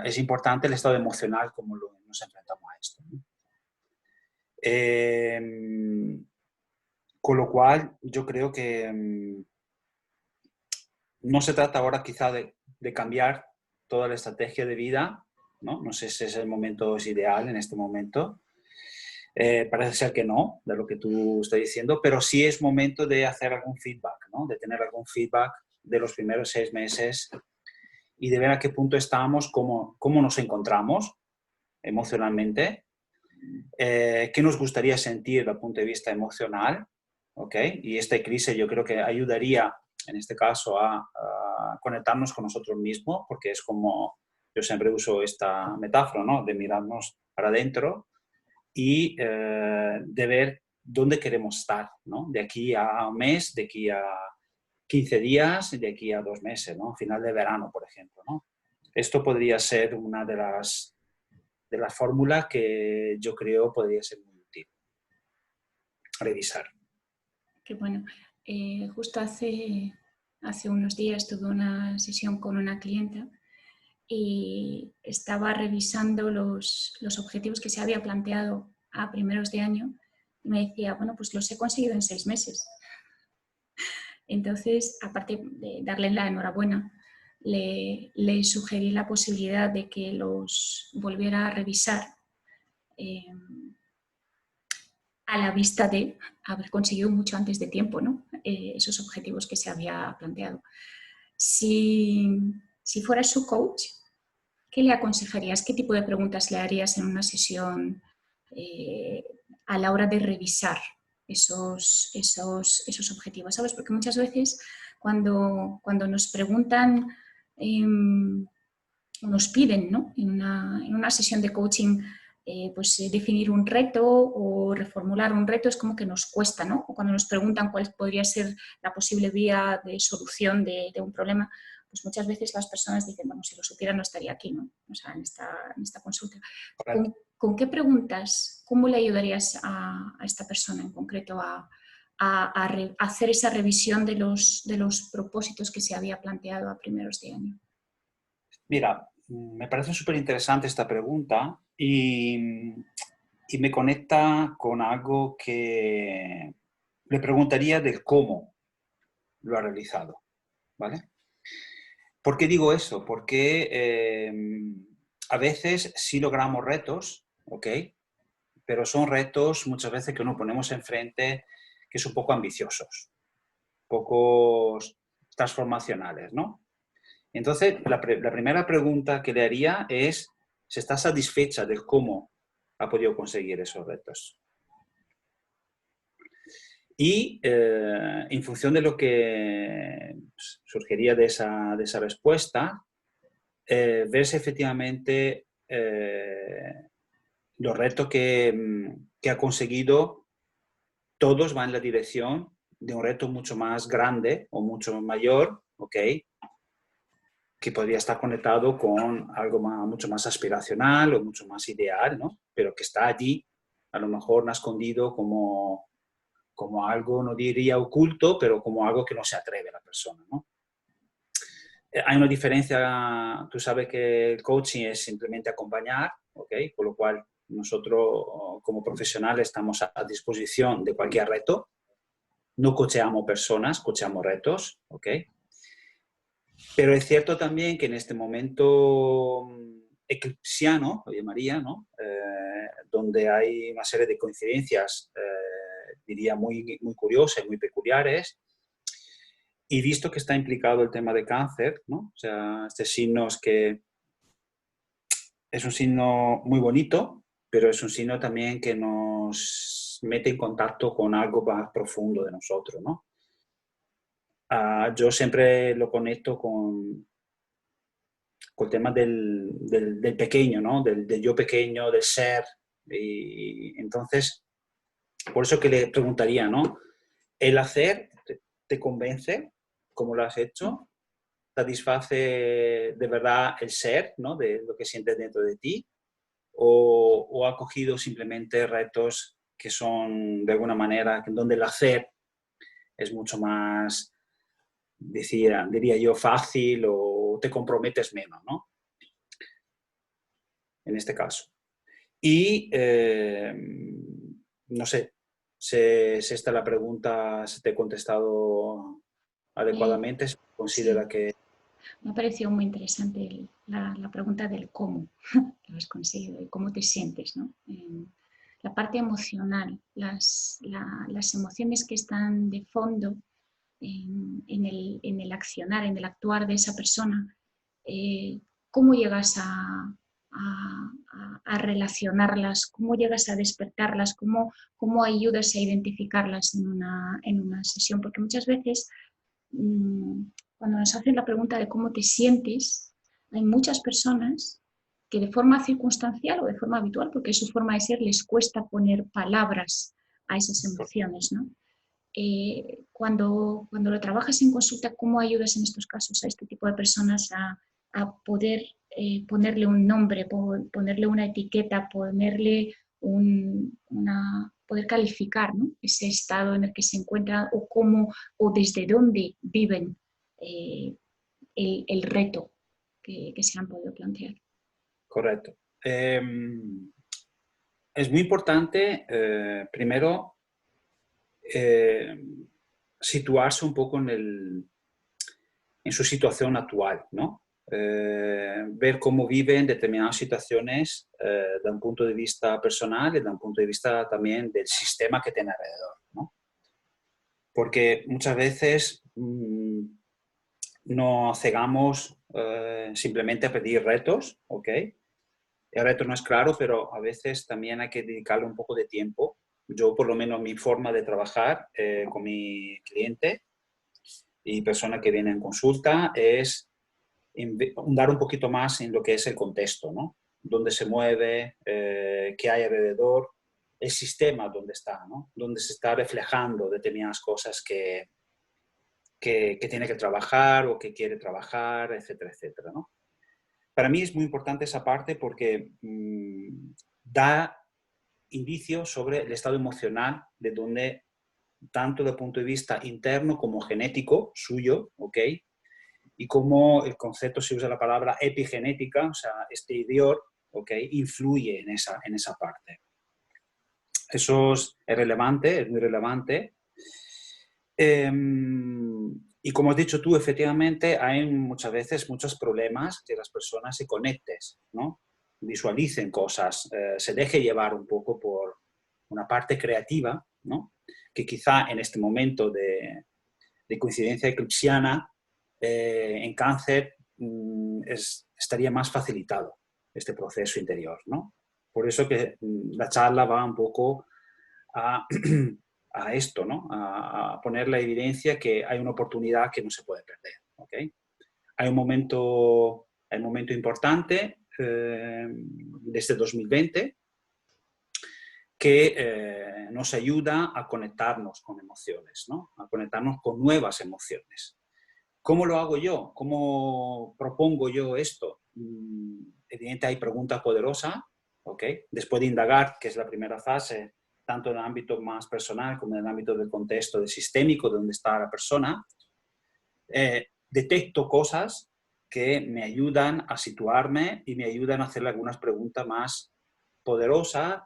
es importante el estado emocional, como nos enfrentamos a esto, ¿no? Con lo cual, yo creo que no se trata ahora quizá de cambiar toda la estrategia de vida, ¿no? No sé si es el momento ideal en este momento. Parece ser que no, de lo que tú estás diciendo, pero sí es momento de hacer algún feedback, ¿no? De tener algún feedback de los primeros 6 meses y de ver a qué punto estamos, cómo nos encontramos emocionalmente, qué nos gustaría sentir desde el punto de vista emocional, ¿ok? Y esta crisis yo creo que ayudaría, en este caso, a conectarnos con nosotros mismos, porque es como, yo siempre uso esta metáfora, ¿no?, de mirarnos para adentro y de ver dónde queremos estar, ¿no?, de aquí a un mes, de aquí a 15 días, de aquí a 2 meses, ¿no?, final de verano, por ejemplo, ¿no? Esto podría ser una de las fórmulas que yo creo podría ser muy útil revisar. Qué bueno. Justo hace unos días tuve una sesión con una clienta y estaba revisando los objetivos que se había planteado a primeros de año y me decía, bueno, pues los he conseguido en 6 meses. Entonces, aparte de darle la enhorabuena, le sugerí la posibilidad de que los volviera a revisar a la vista de haber conseguido mucho antes de tiempo, ¿no?, esos objetivos que se había planteado. Si fuera su coach, ¿qué le aconsejarías? ¿Qué tipo de preguntas le harías en una sesión a la hora de revisar esos objetivos? ¿Sabes? Porque muchas veces cuando nos preguntan, nos piden, ¿no?, en una sesión de coaching, definir un reto o reformular un reto, es como que nos cuesta, ¿no? O cuando nos preguntan cuál podría ser la posible vía de solución de un problema, pues muchas veces las personas dicen, bueno, si lo supiera no estaría aquí, ¿no? O sea, en esta consulta. ¿Con qué preguntas, cómo le ayudarías a esta persona en concreto a hacer esa revisión de los propósitos que se había planteado a primeros de año? Mira, Me parece súper interesante esta pregunta y me conecta con algo que le preguntaría del cómo lo ha realizado, ¿vale? ¿Por qué digo eso? Porque a veces sí logramos retos, ¿ok? Pero son retos muchas veces que nos ponemos enfrente que son poco ambiciosos, poco transformacionales, ¿no? Entonces, la primera pregunta que le haría es si está satisfecha de cómo ha podido conseguir esos retos. Y en función de lo que surgiría de esa respuesta, ver si efectivamente los retos que ha conseguido, todos van en la dirección de un reto mucho más grande o mucho mayor, ¿ok? Que podría estar conectado con algo mucho más aspiracional o mucho más ideal, ¿no? Pero que está allí, a lo mejor no escondido como algo, no diría oculto, pero como algo que no se atreve a la persona, ¿no? Hay una diferencia, tú sabes que el coaching es simplemente acompañar, ¿ok? Por lo cual nosotros como profesionales estamos a disposición de cualquier reto. No coacheamos personas, coacheamos retos, ¿ok? Pero es cierto también que en este momento eclipsiano, lo llamaría, ¿no? Donde hay una serie de coincidencias, diría, muy, muy curiosas y muy peculiares, y visto que está implicado el tema de cáncer, ¿no? O sea, este signo es que es un signo muy bonito, pero es un signo también que nos mete en contacto con algo más profundo de nosotros, ¿no? Yo siempre lo conecto con el tema del pequeño, ¿no? Del yo pequeño, del ser. Y entonces, por eso que le preguntaría, ¿no? ¿El hacer te convence, como lo has hecho? ¿Satisface de verdad el ser, ¿no? De lo que sientes dentro de ti? ¿O ha cogido simplemente retos que son, de alguna manera, donde el hacer es mucho más, diría yo, fácil o te comprometes menos, ¿no? En este caso. Y no sé si esta la pregunta, si te he contestado adecuadamente, si considera Sí, que... me ha parecido muy interesante la pregunta del cómo lo has conseguido y cómo te sientes, ¿no? La parte emocional, las emociones que están de fondo en el accionar, en el actuar de esa persona, cómo llegas a relacionarlas, cómo llegas a despertarlas, cómo ayudas a identificarlas en una sesión, porque muchas veces cuando nos hacen la pregunta de cómo te sientes, hay muchas personas que de forma circunstancial o de forma habitual, porque es su forma de ser, les cuesta poner palabras a esas emociones, ¿no? Cuando lo trabajas en consulta, ¿cómo ayudas en estos casos a este tipo de personas a poder ponerle un nombre, ponerle una etiqueta, poder calificar, ¿no? Ese estado en el que se encuentran o cómo o desde dónde viven el reto que se han podido plantear? Correcto. Es muy importante, primero, situarse un poco en su situación actual, ¿no? Ver cómo viven determinadas situaciones de un punto de vista personal y de un punto de vista también del sistema que tiene alrededor, ¿no? Porque muchas veces nos cegamos simplemente a pedir retos, ¿ok? El reto no es claro, pero a veces también hay que dedicarle un poco de tiempo. Yo, por lo menos, mi forma de trabajar con mi cliente y persona que viene en consulta es dar un poquito más en lo que es el contexto, ¿no? Dónde se mueve, qué hay alrededor, el sistema donde está, ¿no? Donde se está reflejando determinadas cosas que tiene que trabajar o que quiere trabajar, etcétera, etcétera, ¿no? Para mí es muy importante esa parte porque da indicios sobre el estado emocional de donde, tanto desde el punto de vista interno como genético suyo, ¿ok? y cómo el concepto, se usa la palabra epigenética, o sea, exterior, ¿okay? Influye en esa parte. Eso es relevante, es muy relevante. Y como has dicho tú, efectivamente, hay muchas veces muchos problemas que las personas se conecten, ¿no? Visualicen cosas, se deje llevar un poco por una parte creativa, ¿no? Que quizá en este momento de coincidencia eclipsiana, en Cáncer estaría más facilitado este proceso interior, ¿no? Por eso que la charla va un poco a, a esto, ¿no? A poner la evidencia que hay una oportunidad que no se puede perder, ¿okay? Hay un momento importante desde 2020 que nos ayuda a conectarnos con emociones, ¿no? A conectarnos con nuevas emociones. ¿Cómo lo hago yo? ¿Cómo propongo yo esto? Evidentemente hay pregunta poderosa, ¿ok? Después de indagar, que es la primera fase, tanto en el ámbito más personal como en el ámbito del contexto del sistémico, de donde está la persona, detecto cosas que me ayudan a situarme y me ayudan a hacerle algunas preguntas más poderosas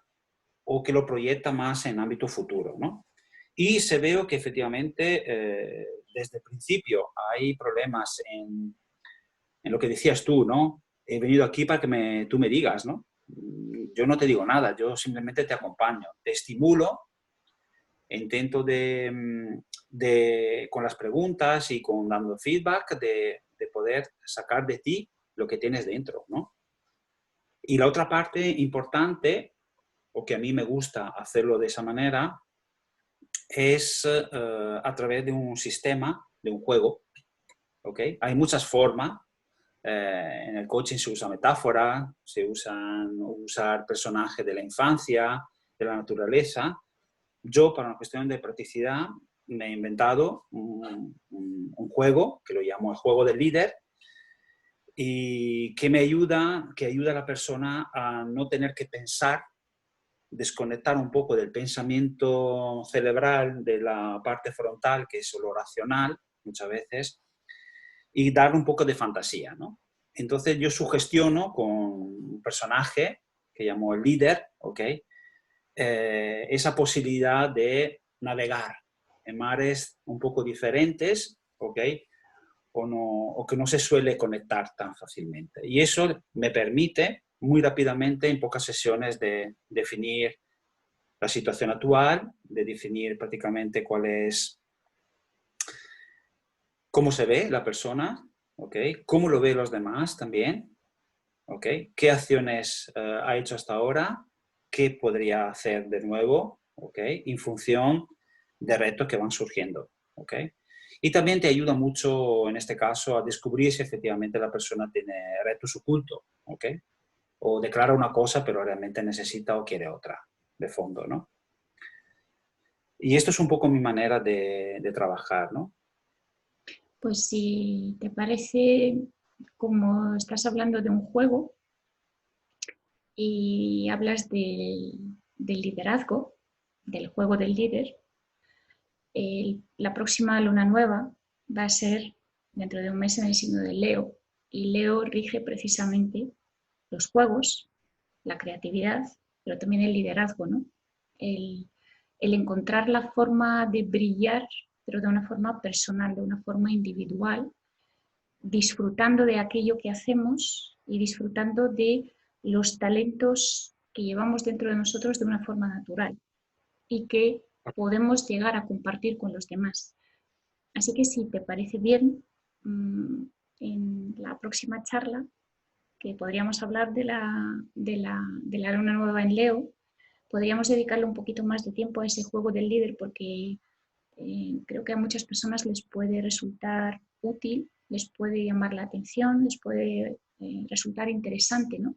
o que lo proyecta más en ámbito futuro, ¿no? Y se veo que efectivamente desde el principio hay problemas en lo que decías tú, ¿no? He venido aquí para que tú me digas, ¿no? Yo no te digo nada, yo simplemente te acompaño, te estimulo, intento con las preguntas y con dando feedback de poder sacar de ti lo que tienes dentro, ¿no? Y la otra parte importante, o que a mí me gusta hacerlo de esa manera, es a través de un sistema, de un juego, ¿ok? Hay muchas formas. En el coaching se usa metáfora, se usar personajes de la infancia, de la naturaleza. Yo, para una cuestión de practicidad, me he inventado un juego, que lo llamo el juego del líder, y que ayuda a la persona a no tener que pensar, desconectar un poco del pensamiento cerebral, de la parte frontal, que es lo racional, muchas veces, y darle un poco de fantasía, ¿no? Entonces yo sugestiono con un personaje que llamo el líder, ¿ok? Esa posibilidad de navegar en mares un poco diferentes, ¿ok? O que no se suele conectar tan fácilmente. Y eso me permite muy rápidamente, en pocas sesiones, de definir la situación actual, de definir prácticamente cómo se ve la persona, ¿okay? Cómo lo ven los demás también, ¿okay? Qué acciones ha hecho hasta ahora, qué podría hacer de nuevo, ¿okay? En función de retos que van surgiendo, ¿okay? Y también te ayuda mucho, en este caso, a descubrir si efectivamente la persona tiene retos ocultos, ¿okay? O declara una cosa, pero realmente necesita o quiere otra, de fondo, ¿no? Y esto es un poco mi manera de trabajar, ¿no? Pues si te parece, como estás hablando de un juego y hablas del liderazgo, del juego del líder, la próxima luna nueva va a ser dentro de un mes en el signo de Leo, y Leo rige precisamente los juegos, la creatividad, pero también el liderazgo, ¿no? El encontrar la forma de brillar, pero de una forma personal, de una forma individual, disfrutando de aquello que hacemos y disfrutando de los talentos que llevamos dentro de nosotros de una forma natural y que podemos llegar a compartir con los demás. Así que si te parece bien, en la próxima charla, que podríamos hablar de la luna nueva en Leo, podríamos dedicarle un poquito más de tiempo a ese juego del líder porque creo que a muchas personas les puede resultar útil, les puede llamar la atención, les puede resultar interesante, ¿no?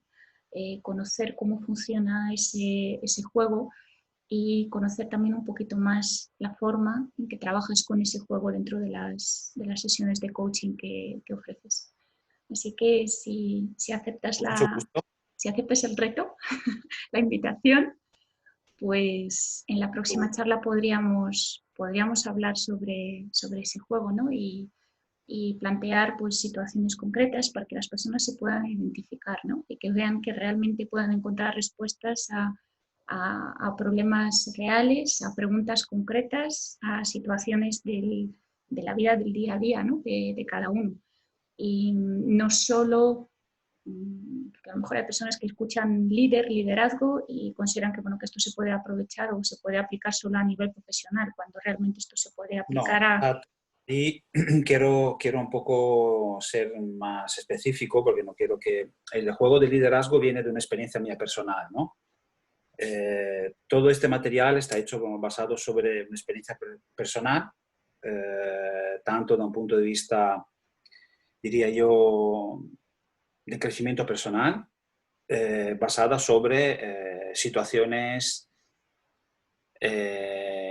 Conocer cómo funciona ese juego y conocer también un poquito más la forma en que trabajas con ese juego dentro de las sesiones de coaching que ofreces. Así que si aceptas Mucho gusto. si aceptas el reto, la invitación, pues en la próxima charla podríamos hablar sobre ese juego, ¿no? Y y plantear pues, situaciones concretas para que las personas se puedan identificar, ¿no? Y que vean que realmente puedan encontrar respuestas a problemas reales, a preguntas concretas, a situaciones de la vida del día a día, ¿no? De cada uno. Y no solo, porque a lo mejor hay personas que escuchan liderazgo y consideran que, bueno, que esto se puede aprovechar o se puede aplicar solo a nivel profesional, cuando realmente esto se puede No, aplicar a... y quiero un poco ser más específico porque no quiero que... El juego de liderazgo viene de una experiencia mía personal, ¿no? Todo este material está hecho basado sobre una experiencia personal, tanto da un punto de vista, diría yo, de crecimiento personal, basada sobre situaciones,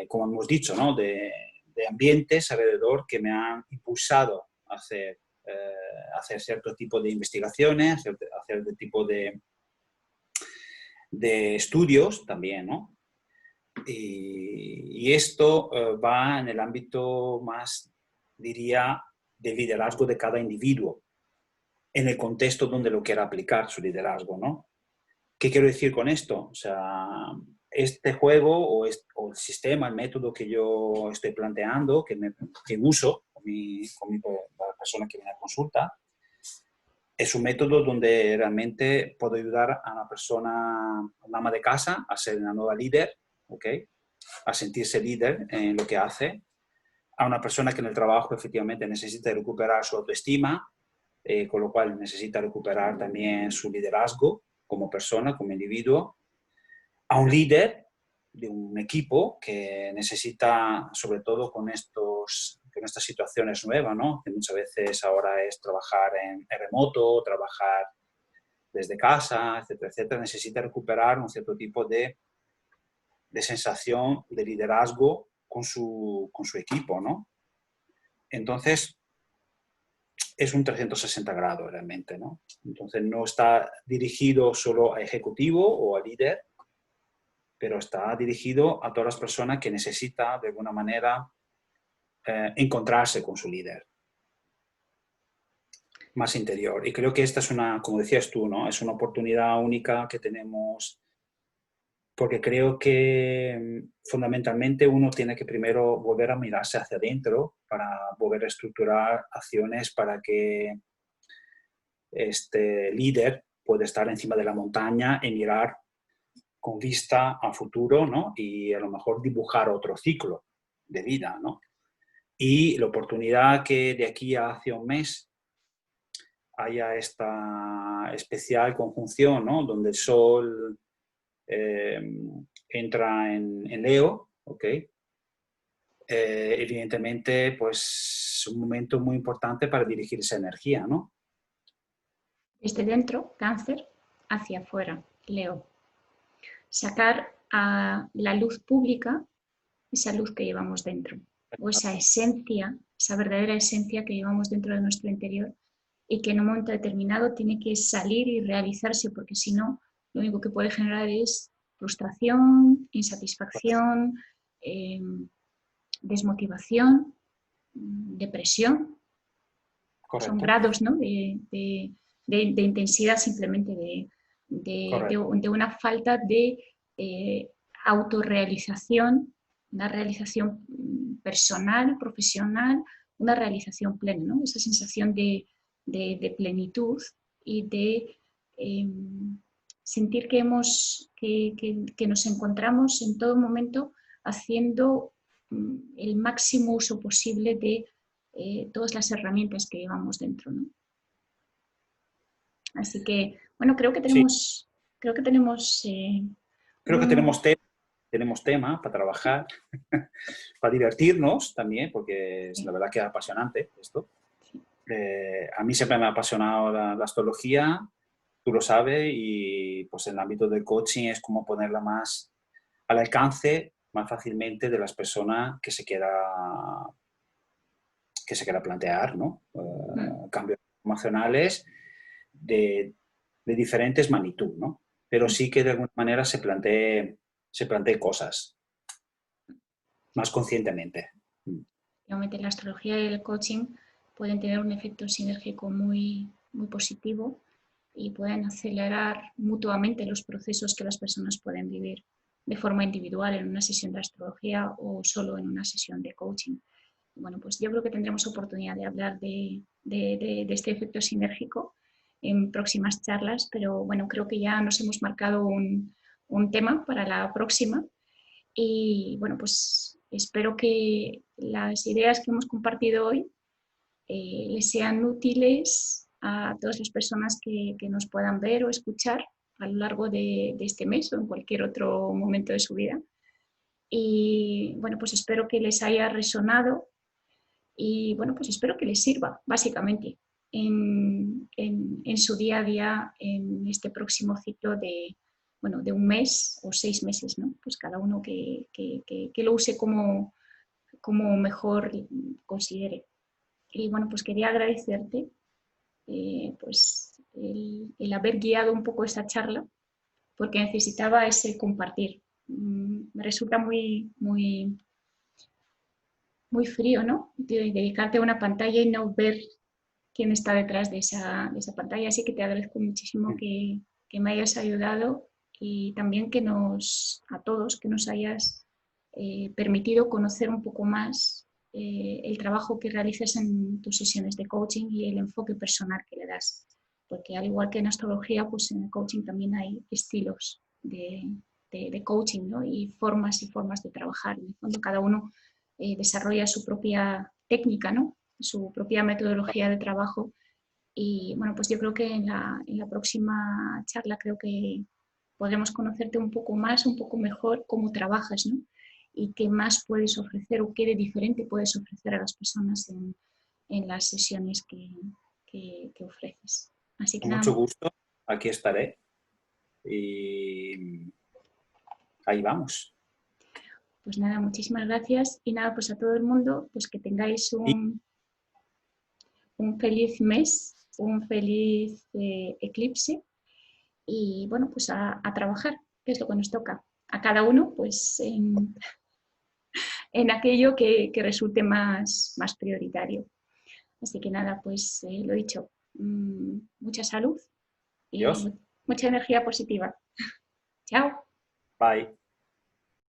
como hemos dicho, ¿no? de ambientes alrededor que me han impulsado a hacer cierto tipo de investigaciones, hacer cierto tipo de estudios también, ¿no? Y esto va en el ámbito más, diría, del liderazgo de cada individuo, en el contexto donde lo quiera aplicar su liderazgo, ¿no? ¿Qué quiero decir con esto? O sea, este juego o el sistema, el método que yo estoy planteando, que uso con la persona que viene a consulta, es un método donde realmente puedo ayudar a una persona, una ama de casa, a ser una nueva líder, ¿ok? A sentirse líder en lo que hace, a una persona que en el trabajo efectivamente necesita recuperar su autoestima, con lo cual necesita recuperar también su liderazgo como persona, como individuo, a un líder de un equipo que necesita, sobre todo con estas situaciones nuevas, ¿no? Que muchas veces ahora es trabajar en remoto, trabajar desde casa, etcétera, etcétera, necesita recuperar un cierto tipo de sensación de liderazgo con su equipo, ¿no? Entonces, es un 360 grados realmente, ¿no? Entonces, no está dirigido solo a ejecutivo o a líder, pero está dirigido a todas las personas que necesitan, de alguna manera, encontrarse con su líder más interior. Y creo que esta es una, como decías tú, ¿no? Es una oportunidad única que tenemos, porque creo que fundamentalmente uno tiene que primero volver a mirarse hacia adentro para volver a estructurar acciones para que este líder pueda estar encima de la montaña y mirar con vista a futuro, ¿no? Y a lo mejor dibujar otro ciclo de vida, ¿no? Y la oportunidad que de aquí a hace un mes haya esta especial conjunción, ¿no? Donde el Sol entra en Leo, ¿ok? Evidentemente, pues es un momento muy importante para dirigir esa energía, ¿no? Desde dentro, Cáncer, hacia afuera, Leo. Sacar a la luz pública esa luz que llevamos dentro, o esa esencia, esa verdadera esencia que llevamos dentro de nuestro interior y que en un momento determinado tiene que salir y realizarse, porque si no, lo único que puede generar es frustración, insatisfacción, desmotivación, depresión. Son Correcto. grados, ¿no? de intensidad simplemente Correcto. de una falta de autorrealización, una realización personal, profesional, una realización plena, ¿no? Esa sensación de plenitud y de sentir que nos encontramos en todo momento haciendo el máximo uso posible de todas las herramientas que llevamos dentro, ¿no? Así que, bueno, Sí, creo que tenemos creo que un... tenemos tema para trabajar, para divertirnos también, porque es la verdad que es apasionante esto. A mí siempre me ha apasionado la astrología, tú lo sabes, y pues en el ámbito del coaching es como ponerla más al alcance, más fácilmente de las personas que se quiera plantear, ¿no? Cambios emocionales de diferentes magnitud, ¿no? Pero sí que de alguna manera se plantee cosas más conscientemente. Obviamente la astrología y el coaching pueden tener un efecto sinérgico muy, muy positivo y pueden acelerar mutuamente los procesos que las personas pueden vivir de forma individual en una sesión de astrología o solo en una sesión de coaching. Bueno, pues yo creo que tendremos oportunidad de hablar de este efecto sinérgico en próximas charlas, pero bueno, creo que ya nos hemos marcado un tema para la próxima y bueno, pues espero que las ideas que hemos compartido hoy les sean útiles a todas las personas que nos puedan ver o escuchar a lo largo de este mes o en cualquier otro momento de su vida. Y bueno, pues espero que les haya resonado y bueno, pues espero que les sirva básicamente en su día a día en este próximo ciclo de, bueno, de un mes o 6 meses, ¿no? Pues cada uno que lo use como mejor considere. Y bueno, pues quería agradecerte pues el haber guiado un poco esa charla porque necesitaba ese compartir. Me resulta muy frío, ¿no? Dedicarte a una pantalla y no ver quién está detrás de esa pantalla. Así que te agradezco muchísimo que me hayas ayudado y también a todos, que nos hayas permitido conocer un poco más el trabajo que realizas en tus sesiones de coaching y el enfoque personal que le das. Porque al igual que en astrología, pues en el coaching también hay estilos de coaching, ¿no? Y formas de trabajar. En el fondo, cada uno desarrolla su propia técnica, ¿no? Su propia metodología de trabajo. Y bueno, pues yo creo que en la próxima charla creo que podremos conocerte un poco más, un poco mejor cómo trabajas, ¿no? Y qué más puedes ofrecer o qué de diferente puedes ofrecer a las personas en las sesiones que ofreces. Así que Con nada, mucho gusto, aquí estaré y ahí vamos. pues nada, muchísimas gracias y nada, pues a todo el mundo, pues que tengáis Y un feliz mes, un feliz eclipse y bueno, pues a trabajar, que es lo que nos toca. A cada uno, pues en aquello que resulte más prioritario. Así que nada, pues lo dicho, mucha salud y adiós. mucha energía positiva. Chao. Bye.